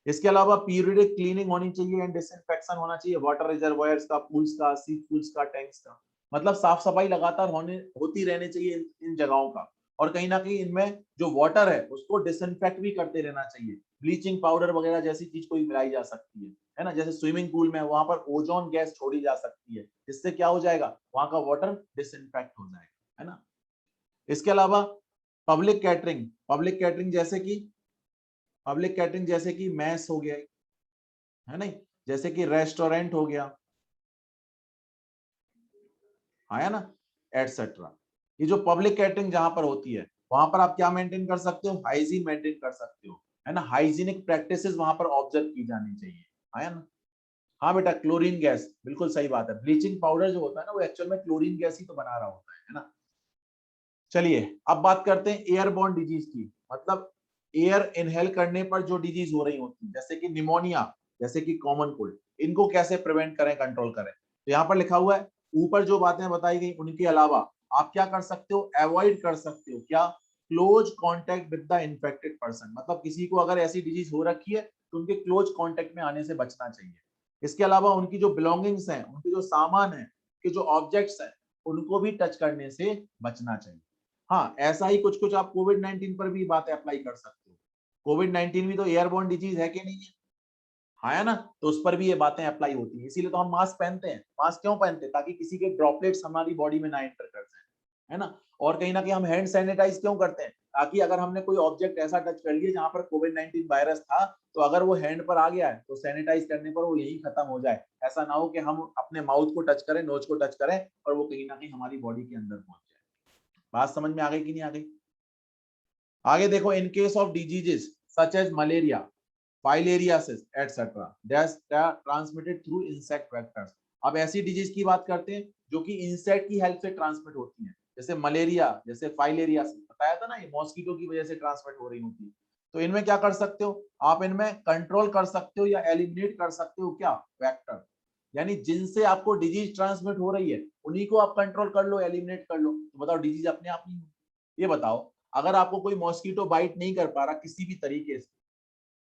इसके अलावा पीरियडिक क्लीनिंग होनी चाहिए एंड डिसइंफेक्शन होना चाहिए वाटर रिजर्वायर्स का, पूल्स का, सी पूल्स का, टैंक्स का। मतलब साफ सफाई लगातार होती रहनी चाहिए इन जगहों का। और कहीं ना कहीं इनमें जो वाटर है उसको डिसइंफेक्ट भी करते रहना चाहिए। ब्लीचिंग पाउडर वगैरह जैसी चीज कोई मिलाई जा सकती है ना, जैसे स्विमिंग पूल में वहां पर ओजोन गैस छोड़ी जा सकती है, जिससे क्या हो जाएगा, वहां का वाटर डिसइंफेक्ट हो जाएगा, है ना। इसके अलावा पब्लिक कैटरिंग जैसे कि मैस हो गया, है नहीं, जैसे कि रेस्टोरेंट हो गया, है ना, एटसेट्रा। ये जो पब्लिक कैटरिंग जहां पर होती है वहां पर आप क्या मेंटेन कर सकते हो, हाइजीन मेंटेन कर सकते हो, है ना, हाइजीनिक प्रैक्टिसेस वहां पर ऑब्जर्व की जानी चाहिए, है ना। हाँ बेटा, क्लोरीन गैस, बिल्कुल सही बात है, ब्लीचिंग पाउडर जो होता है ना वो एक्चुअल में क्लोरीन गैस ही तो बना रहा होता है ना। चलिए अब बात करते हैं एयरबॉर्न डिजीज की, मतलब एयर इनहेल करने पर जो डिजीज हो रही होती है, जैसे कि निमोनिया, जैसे कि कॉमन कोल्ड, इनको कैसे प्रिवेंट करें, कंट्रोल करें। तो यहाँ पर लिखा हुआ है, ऊपर जो बातें बताई गई उनके अलावा आप क्या कर सकते हो, अवॉइड कर सकते हो क्या, close contact with the infected person, मतलब किसी को अगर ऐसी डिजीज हो रखी है तो उनके क्लोज कॉन्टेक्ट में आने से बचना चाहिए। इसके अलावा उनकी जो बिलोंगिंग्स हैं, उनके जो सामान है, उनके जो ऑब्जेक्ट्स हैं, उनको भी टच करने से बचना चाहिए। हाँ, ऐसा ही कुछ कुछ आप कोविड 19 पर भी बातें अप्लाई कर सकते हो। कोविड 19 भी तो एयरबॉर्न डिजीज है कि नहीं है, हाँ है ना, तो उस पर भी ये बातें अप्लाई होती है, इसीलिए तो हम मास्क पहनते हैं। मास्क क्यों पहनते हैं, ताकि किसी के ड्रॉपलेट्स हमारी बॉडी में ना एंटर कर जाए, है ना। और कहीं ना कहीं हम हैंड सैनिटाइज क्यों करते हैं, ताकि अगर हमने कोई ऑब्जेक्ट ऐसा टच कर लिया जहां पर कोविड 19 वायरस था, तो अगर वो हैंड पर आ गया है तो सैनिटाइज करने पर वो यही खत्म हो जाए, ऐसा ना हो कि हम अपने माउथ को टच करें, नोज को टच करें और वो कहीं ना कहीं हमारी बॉडी के अंदर पहुंच जाए। बात समझ में आ गई कि नहीं आ गई। आगे देखो, in case of diseases such as malaria, filariasis etcetera that are transmitted through insect vectors. अब ऐसी डिजीज की बात करते हैं जो कि इंसेक्ट की हेल्प से ट्रांसमिट होती है, जैसे मलेरिया, जैसे फाइलेरियासिस, बताया था ना, ये मॉस्किटो की वजह से ट्रांसमिट हो रही होती है। तो इनमें क्या कर सकते हो आप, इनमें कंट्रोल कर सकते हो या एलिमिनेट कर सकते हो क्या, वेक्टर, यानी जिनसे आपको डिजीज ट्रांसमिट हो रही है उन्हीं को आप कंट्रोल कर लो, एलिमिनेट कर लो, तो बताओ डिजीज अपने आप नहीं। ये बताओ, अगर आपको कोई मॉस्किटो बाइट नहीं कर पा रहा किसी भी तरीके से,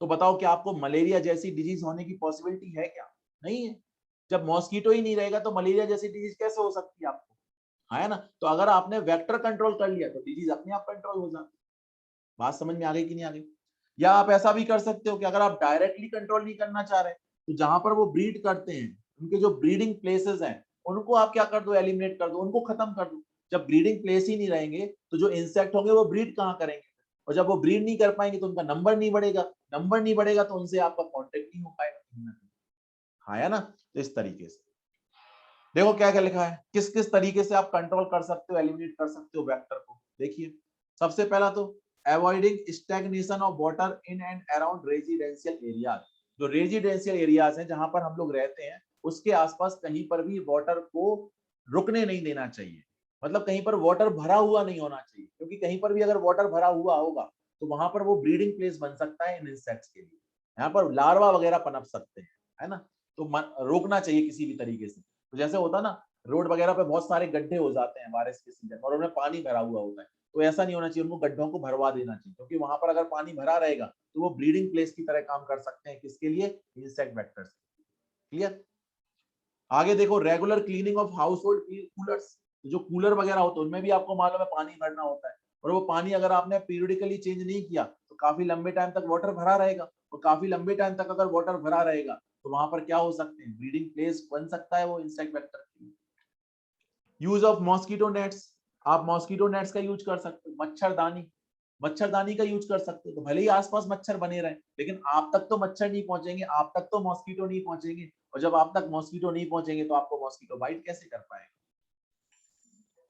तो बताओ कि आपको मलेरिया जैसी डिजीज होने की पॉसिबिलिटी है क्या, नहीं है। जब मॉस्किटो ही नहीं रहेगा तो मलेरिया जैसी डिजीज कैसे हो सकती है आपको, है ना। तो अगर आपने वेक्टर कंट्रोल कर लिया तो डिजीज अपने आप कंट्रोल हो जाती। बात समझ में आ गई कि नहीं आ गई। या आप ऐसा भी कर सकते हो कि अगर आप डायरेक्टली कंट्रोल नहीं करना चाह रहे तो जहां पर वो ब्रीड करते हैं, उनके जो ब्रीडिंग प्लेसेस हैं, उनको आप क्या कर दो, एलिमिनेट कर दो, उनको खत्म कर दो। जब ब्रीडिंग प्लेस ही नहीं रहेंगे तो जो इंसेक्ट होंगे वो ब्रीड कहाँ करेंगे, और जब वो ब्रीड नहीं कर पाएंगे तो उनका नंबर नहीं बढ़ेगा, नंबर नहीं बढ़ेगा तो उनसे आपका कॉन्टेक्ट नहीं हो पाएगा, हाँ है ना। तो इस तरीके से देखो क्या क्या लिखा है, किस किस तरीके से आप कंट्रोल कर सकते हो, एलिमिनेट कर सकते हो वेक्टर को। देखिए, सबसे पहला तो avoiding stagnation of water in and around residential areas. जो रेजिडेंशियल एरियाज हैं जहां पर हम लोग रहते हैं उसके आसपास कहीं पर भी वाटर को रुकने नहीं देना चाहिए, मतलब कहीं पर वाटर भरा हुआ नहीं होना चाहिए, क्योंकि कहीं पर भी अगर वाटर भरा हुआ होगा तो वहां पर वो ब्रीडिंग प्लेस बन सकता है इन इंसेक्ट्स के लिए, यहाँ पर लार्वा वगैरह पनप सकते हैं, है ना। तो रोकना चाहिए किसी भी तरीके से। तो जैसे होता ना, रोड वगैरह पे बहुत सारे गड्ढे हो जाते हैं बारिश के सीजन और उनमें पानी भरा हुआ होता है, तो ऐसा नहीं होना चाहिए, उनको गड्ढों को भरवा देना चाहिए, क्योंकि वहां पर अगर पानी भरा रहेगा तो वो ब्रीडिंग प्लेस की तरह काम कर सकते हैं, किसके लिए, इंसेक्ट वेक्टर्स। क्लियर। आगे देखो, regular cleaning of house hold coolers, जो कूलर वगैरह होते हैं उनमें भी आपको मालूम है पानी भरना होता है, और वो पानी अगर आपने पीरियडिकली चेंज नहीं किया तो काफी लंबे टाइम तक वाटर भरा रहेगा, और काफी लंबे टाइम तक अगर वाटर भरा रहेगा तो वहां पर क्या हो सकते हैं, ब्रीडिंग प्लेस बन सकता है वो इंसेक्ट वेक्टर के लिए। यूज ऑफ मॉस्किटो नेट्स, आप मॉस्किटो नेट्स का यूज कर सकते हो, मच्छरदानी, मच्छरदानी का यूज कर सकते हो, तो भले ही आसपास मच्छर बने रहे लेकिन आप तक तो मच्छर नहीं पहुंचेंगे, आप तक तो मॉस्किटो नहीं पहुंचेंगे, और जब आप तक मॉस्किटो नहीं पहुंचेंगे तो आपको मॉस्किटो बाइट कैसे कर पाएगा।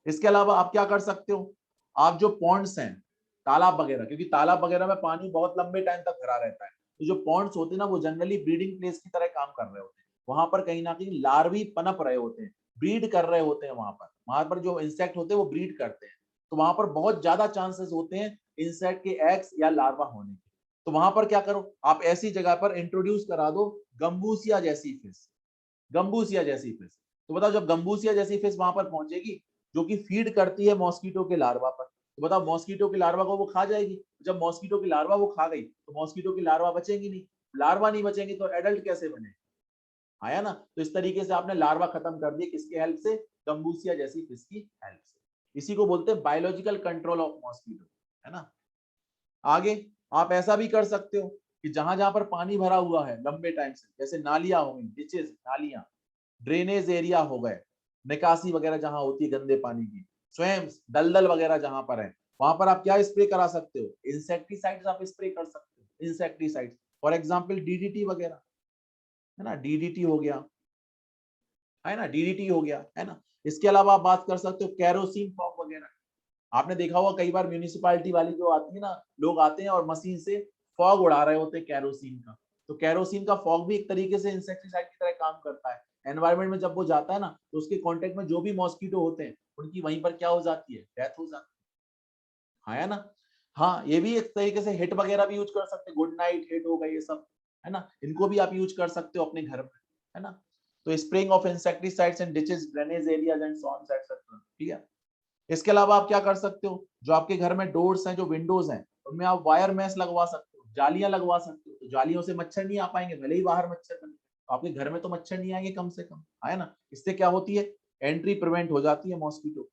इसके अलावा आप क्या कर सकते हो, आप जो पॉन्ड्स हैं, तालाब वगैरह, क्योंकि तालाब वगैरह में पानी बहुत लंबे टाइम तक भरा रहता है, तो जो पॉन्ड्स होते हैं ना वो जनरली ब्रीडिंग प्लेस की तरह काम कर रहे होते हैं, वहां पर कहीं ना कहीं लार्वी पनप रहे होते हैं, ब्रीड कर रहे होते हैं, वहां पर जो इंसेक्ट होते हैं वो ब्रीड करते हैं, तो वहां पर बहुत ज्यादा चांसेस होते हैं इंसेक्ट के एग्स या लार्वा होने के। तो वहां पर क्या करो, आप ऐसी जगह पर इंट्रोड्यूस करा दो गंबूसिया जैसी फिश, गंबूसिया जैसी फिश। तो बताओ, जब गंबूसिया जैसी फिश वहां पर पहुंचेगी जो कि फीड करती है मॉस्किटो के लार्वा पर, तो बताओ मॉस्किटो के लार्वा को वो खा जाएगी, जब मॉस्किटो की लार्वा वो खा गई तो मॉस्किटो की लार्वा बचेंगी नहीं, लार्वा नहीं बचेंगे तो एडल्ट कैसे बने, आया ना। तो इस तरीके से आपने लार्वा खत्म कर दिए, किसके हेल्प से, गंबूसिया जैसी फिश की हेल्प से। इसी को बोलते हैं बायोलॉजिकल कंट्रोल ऑफ मॉस्किटो, है ना। आगे आप ऐसा भी कर सकते हो कि जहां जहां पर पानी भरा हुआ है लंबे टाइम से, जैसे नालियां हो गई, डिचेस, नालियां, ड्रेनेज एरिया हो गए, निकासी वगैरह जहां होती है गंदे पानी की, स्वयं दलदल वगैरह जहां पर है, वहां पर आप क्या स्प्रे करा सकते हो, इंसेक्टिसाइड्स आप स्प्रे कर सकते हो, इंसेक्टिसाइड्स, फॉर एग्जांपल डीडीटी वगैरह, है ना, डीडीटी हो गया, है ना, डीडीटी हो गया, है ना। इसके अलावा आप बात कर सकते हो कैरोसिन फॉग वगैरह। आपने देखा होगा कई बार म्यूनिसिपालिटी वाली जो आती है ना, लोग आते हैं और मशीन से फॉग उड़ा रहे होते हैं कैरोसिन का। तो कैरोसिन का फॉग भी एक तरीके से इंसेक्टिसाइड की तरह काम करता है। एनवायरमेंट में जब वो जाता है ना, तो उसके कांटेक्ट में जो भी मॉस्किटो होते हैं, उनकी वहीं पर क्या हो जाती है, डेथ हो जाती है, हाँ, है ना। हाँ, ये भी एक तरीके से हिट वगैरह भी यूज कर सकते हैं, गुड नाइट हिट हो गई, ये सब, है ना, इनको भी आप यूज कर सकते हो अपने घर में, है ना। तो spraying of insecticides in ditches, drainage areas and so on etcetera, ठीक है। इसके अलावा आप क्या कर सकते हो, जो आपके घर में डोर्स हैं, जो विंडोज हैं, उनमें आप वायर मैश लगवा सकते हो, जालियां लगवा सकते हो, तो जालियों से मच्छर नहीं आ पाएंगे, भले ही बाहर मच्छर बने, तो आपके घर में तो मच्छर नहीं आएंगे कम से कम, है ना। इससे क्या होती है, एंट्री प्रिवेंट हो जाती है मॉस्किटो।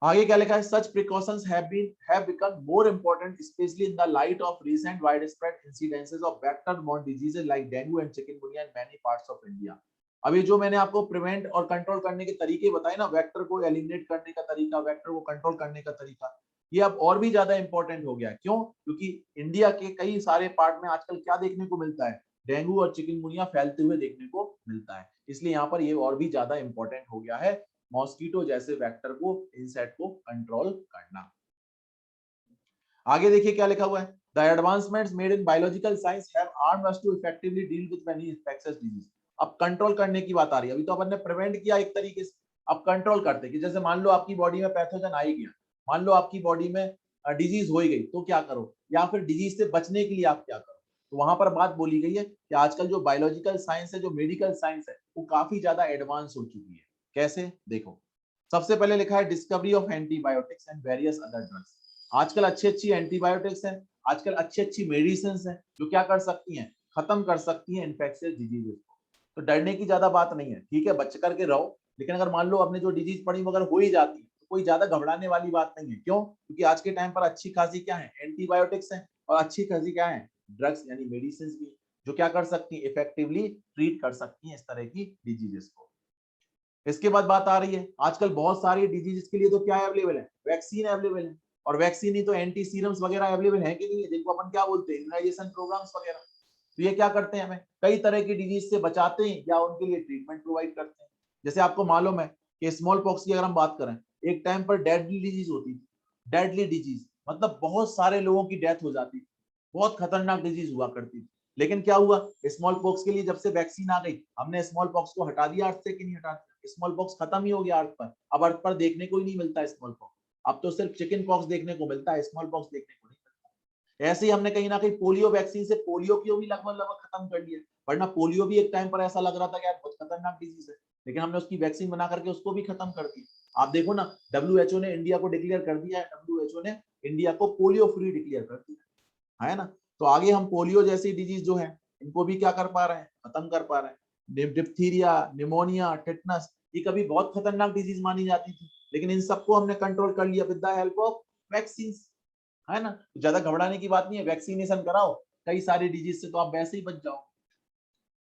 आगे क्या लिखा है, सच precautions have become more important especially in the light of recent widespread incidences of vector-borne diseases like dengue and chikungunya in many parts of India। अभी जो मैंने आपको प्रिवेंट और कंट्रोल करने के तरीके बताए ना, वेक्टर को एलिमिनेट करने का तरीका, वेक्टर को कंट्रोल करने का तरीका, ये अब और भी ज्यादा इंपॉर्टेंट हो गया। क्यों? क्योंकि इंडिया के कई सारे पार्ट में आजकल क्या देखने को मिलता है, डेंगू और चिकनगुनिया फैलते हुए देखने को मिलता है। इसलिए यहाँ पर ये और भी ज्यादा इंपॉर्टेंट हो गया है, मॉस्किटो जैसे वेक्टर को, इंसेक्ट को कंट्रोल करना। आगे देखिए क्या लिखा हुआ है, the advancements made in biological science have armed us to effectively deal with many infectious disease. अब कंट्रोल करने की बात आ रही है, अभी तो अपन ने प्रिवेंट किया एक तरीके से, अब कंट्रोल करते कि जैसे मान लो आपकी बॉडी में पैथोजन आ ही गया, मान लो आपकी बॉडी में डिजीज हो ही गई, तो क्या करो, या फिर डिजीज से बचने के लिए आप क्या करो। तो वहां पर बात बोली गई है कि आजकल जो बायोलॉजिकल साइंस है, जो मेडिकल साइंस है, वो काफी ज्यादा एडवांस हो चुकी है। कैसे, देखो, सबसे पहले लिखा है discovery of antibiotics and various other drugs. आजकल अच्छी अच्छी एंटीबायोटिक्स हैं, आजकल अच्छी अच्छी मेडिसिन हैं, जो क्या कर सकती हैं, खत्म कर सकती हैं इन्फेक्शियस डिजीजेस को। तो डरने की ज्यादा बात नहीं है, ठीक है, बच करके रहो, लेकिन अगर मान लो अपने जो डिजीज पड़ी वो अगर हो ही जाती है, तो कोई ज्यादा घबराने वाली बात नहीं है। क्यों? क्योंकि आज के टाइम पर अच्छी खासी क्या है, एंटीबायोटिक्स है, और अच्छी खासी क्या है, ड्रग्स यानी मेडिसिन भी, जो क्या कर सकती है, इफेक्टिवली ट्रीट कर सकती है इस तरह की डिजीजेस को। इसके बाद बात आ रही है, आजकल बहुत सारी डिजीज के लिए तो क्या अवेलेबल है, वैक्सीन अवेलेबल है, और वैक्सीन ही तो एंटी सीरम्स वगैरह अवेलेबल है कि नहीं है, जिनको अपन क्या बोलते हैं, इम्यूनाइजेशन प्रोग्राम्स वगैरह। तो ये क्या करते हैं, हमें कई तरह की डिजीज से बचाते हैं या उनके लिए ट्रीटमेंट प्रोवाइड करते हैं। जैसे आपको मालूम है कि स्मॉल पॉक्स की अगर हम बात करें, एक टाइम पर डेडली डिजीज होती थी, डेडली डिजीज मतलब बहुत सारे लोगों की डेथ हो जाती थी, बहुत खतरनाक डिजीज हुआ करती थी। लेकिन क्या हुआ, स्मॉल पॉक्स के लिए जब से वैक्सीन आ गई, हमने स्मॉल पॉक्स को हटा दिया अर्थ से कि नहीं हटा दिया, स्मॉल पॉक्स खत्म ही हो गया अर्थ पर, अब अर्थ पर देखने को ही नहीं मिलता स्मॉल पॉक्स, अब तो सिर्फ चिकन पॉक्स देखने को मिलता है, स्मॉल पॉक्स देखने को नहीं मिलता। ऐसे ही हमने कहीं ना कहीं पोलियो वैक्सीन से पोलियो को भी लगभग लगभग खत्म कर दिया, वरना पोलियो भी एक टाइम पर ऐसा लग रहा था कि यार बहुत खतरनाक डिजीज है, लेकिन हमने उसकी वैक्सीन बना करके उसको भी खत्म कर दिया। आप देखो ना, डब्ल्यूएचओ ने इंडिया को डिक्लेयर कर दिया है, डब्ल्यूएचओ ने इंडिया को पोलियो फ्री डिक्लेयर कर दिया है ना। तो आगे हम पोलियो जैसी डिजीज जो है, इनको भी क्या कर पा रहे हैं, खत्म कर पा रहे हैं। डिप्थीरिया, निमोनिया, टेटनस, ये कभी बहुत खतरनाक डिजीज मानी जाती थी, लेकिन इन सबको हमने कंट्रोल कर लिया with the help of vaccine, है ना। तो ज्यादा घबराने की बात नहीं है, वैक्सीनेशन कराओ, कई सारी डिजीज से तो आप वैसे ही बच जाओ।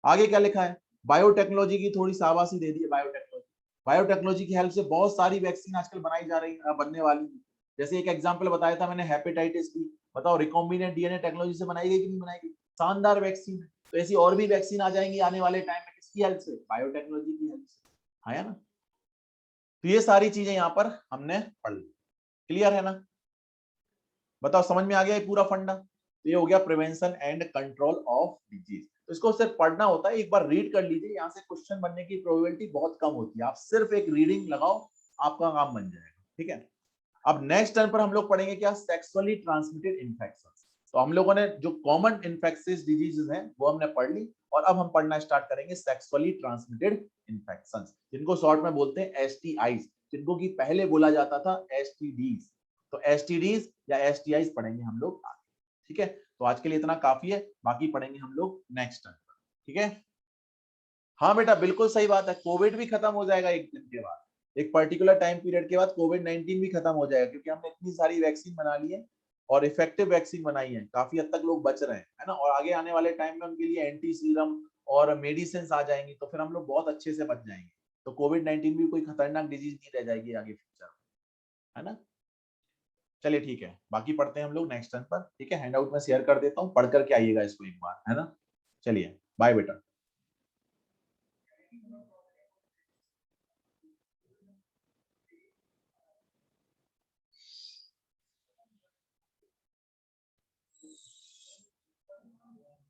आगे क्या लिखा है, बायोटेक्नोलॉजी की थोड़ी शाबाशी दे दी है, बायोटेक्नोलॉजी, बायोटेक्नोलॉजी की हेल्प से बहुत सारी वैक्सीन आजकल बनाई जा रही है, बनने वाली है। जैसे एक एग्जांपल बताया था मैंने, हेपेटाइटिस की, बताओ रिकॉम्बिनेंट डीएनए टेक्नोलॉजी से बनाई गई कि नहीं बनाई गई, शानदार वैक्सीन है। तो ऐसी और भी वैक्सीन आ जाएंगी आने वाले टाइम में, किसकी हेल्प से, बायोटेक्नोलॉजी की हेल्प से, है ना। तो ये सारी चीजें यहाँ पर हमने पढ़ ली, क्लियर है ना। बताओ समझ में आ गया ये पूरा फंडा। तो ये हो गया prevention and control of disease. तो इसको सिर्फ पढ़ना होता है, एक बार रीड कर लीजिए, यहाँ से क्वेश्चन बनने की प्रोबेबिलिटी बहुत कम होती है, आप सिर्फ एक रीडिंग लगाओ, आपका काम बन जाएगा, ठीक है। अब नेक्स्ट टर्न पर हम लोग पढ़ेंगे क्या, सेक्सुअली ट्रांसमिटेड इन्फेक्शन। तो हम लोगों ने जो कॉमन इन्फेक्शियस डिजीजेस हैं वो हमने पढ़ ली, और अब हम पढ़ना स्टार्ट करेंगे सेक्सुअली ट्रांसमिटेड इन्फेक्शंस, जिनको शॉर्ट में बोलते हैं एसटीआईज, जिनको कि पहले बोला जाता था एसटीडीज। तो एसटीडीज या एसटीआईज पढ़ेंगे हम लोग आगे, ठीक है। तो आज के लिए इतना काफी है, बाकी पढ़ेंगे हम लोग नेक्स्ट टर्न पर, ठीक है। हाँ बेटा बिल्कुल सही बात है, कोविड भी खत्म हो जाएगा एक दिन के बाद, एक पर्टिकुलर टाइम पीरियड के बाद कोविड-19 भी खत्म हो जाएगा, क्योंकि हमने इतनी सारी वैक्सीन बना ली है और इफेक्टिव वैक्सीन बनाई है, काफी हद तक लोग बच रहे हैं, है ना। और आगे आने वाले टाइम में उनके लिए एंटी सीरम और मेडिसिन आ जाएंगी, तो फिर हम लोग बहुत अच्छे से बच जाएंगे। तो कोविड-19 भी कोई खतरनाक डिजीज नहीं रह जाएगी आगे फ्यूचर, है ना। चलिए ठीक है, बाकी पढ़ते हैं हम लोग नेक्स्ट टर्न पर, ठीक है। हैंडआउट में शेयर कर देता हूँ, पढ़ करके आइएगा इसको एक बार, है ना। चलिए बाय बेटा।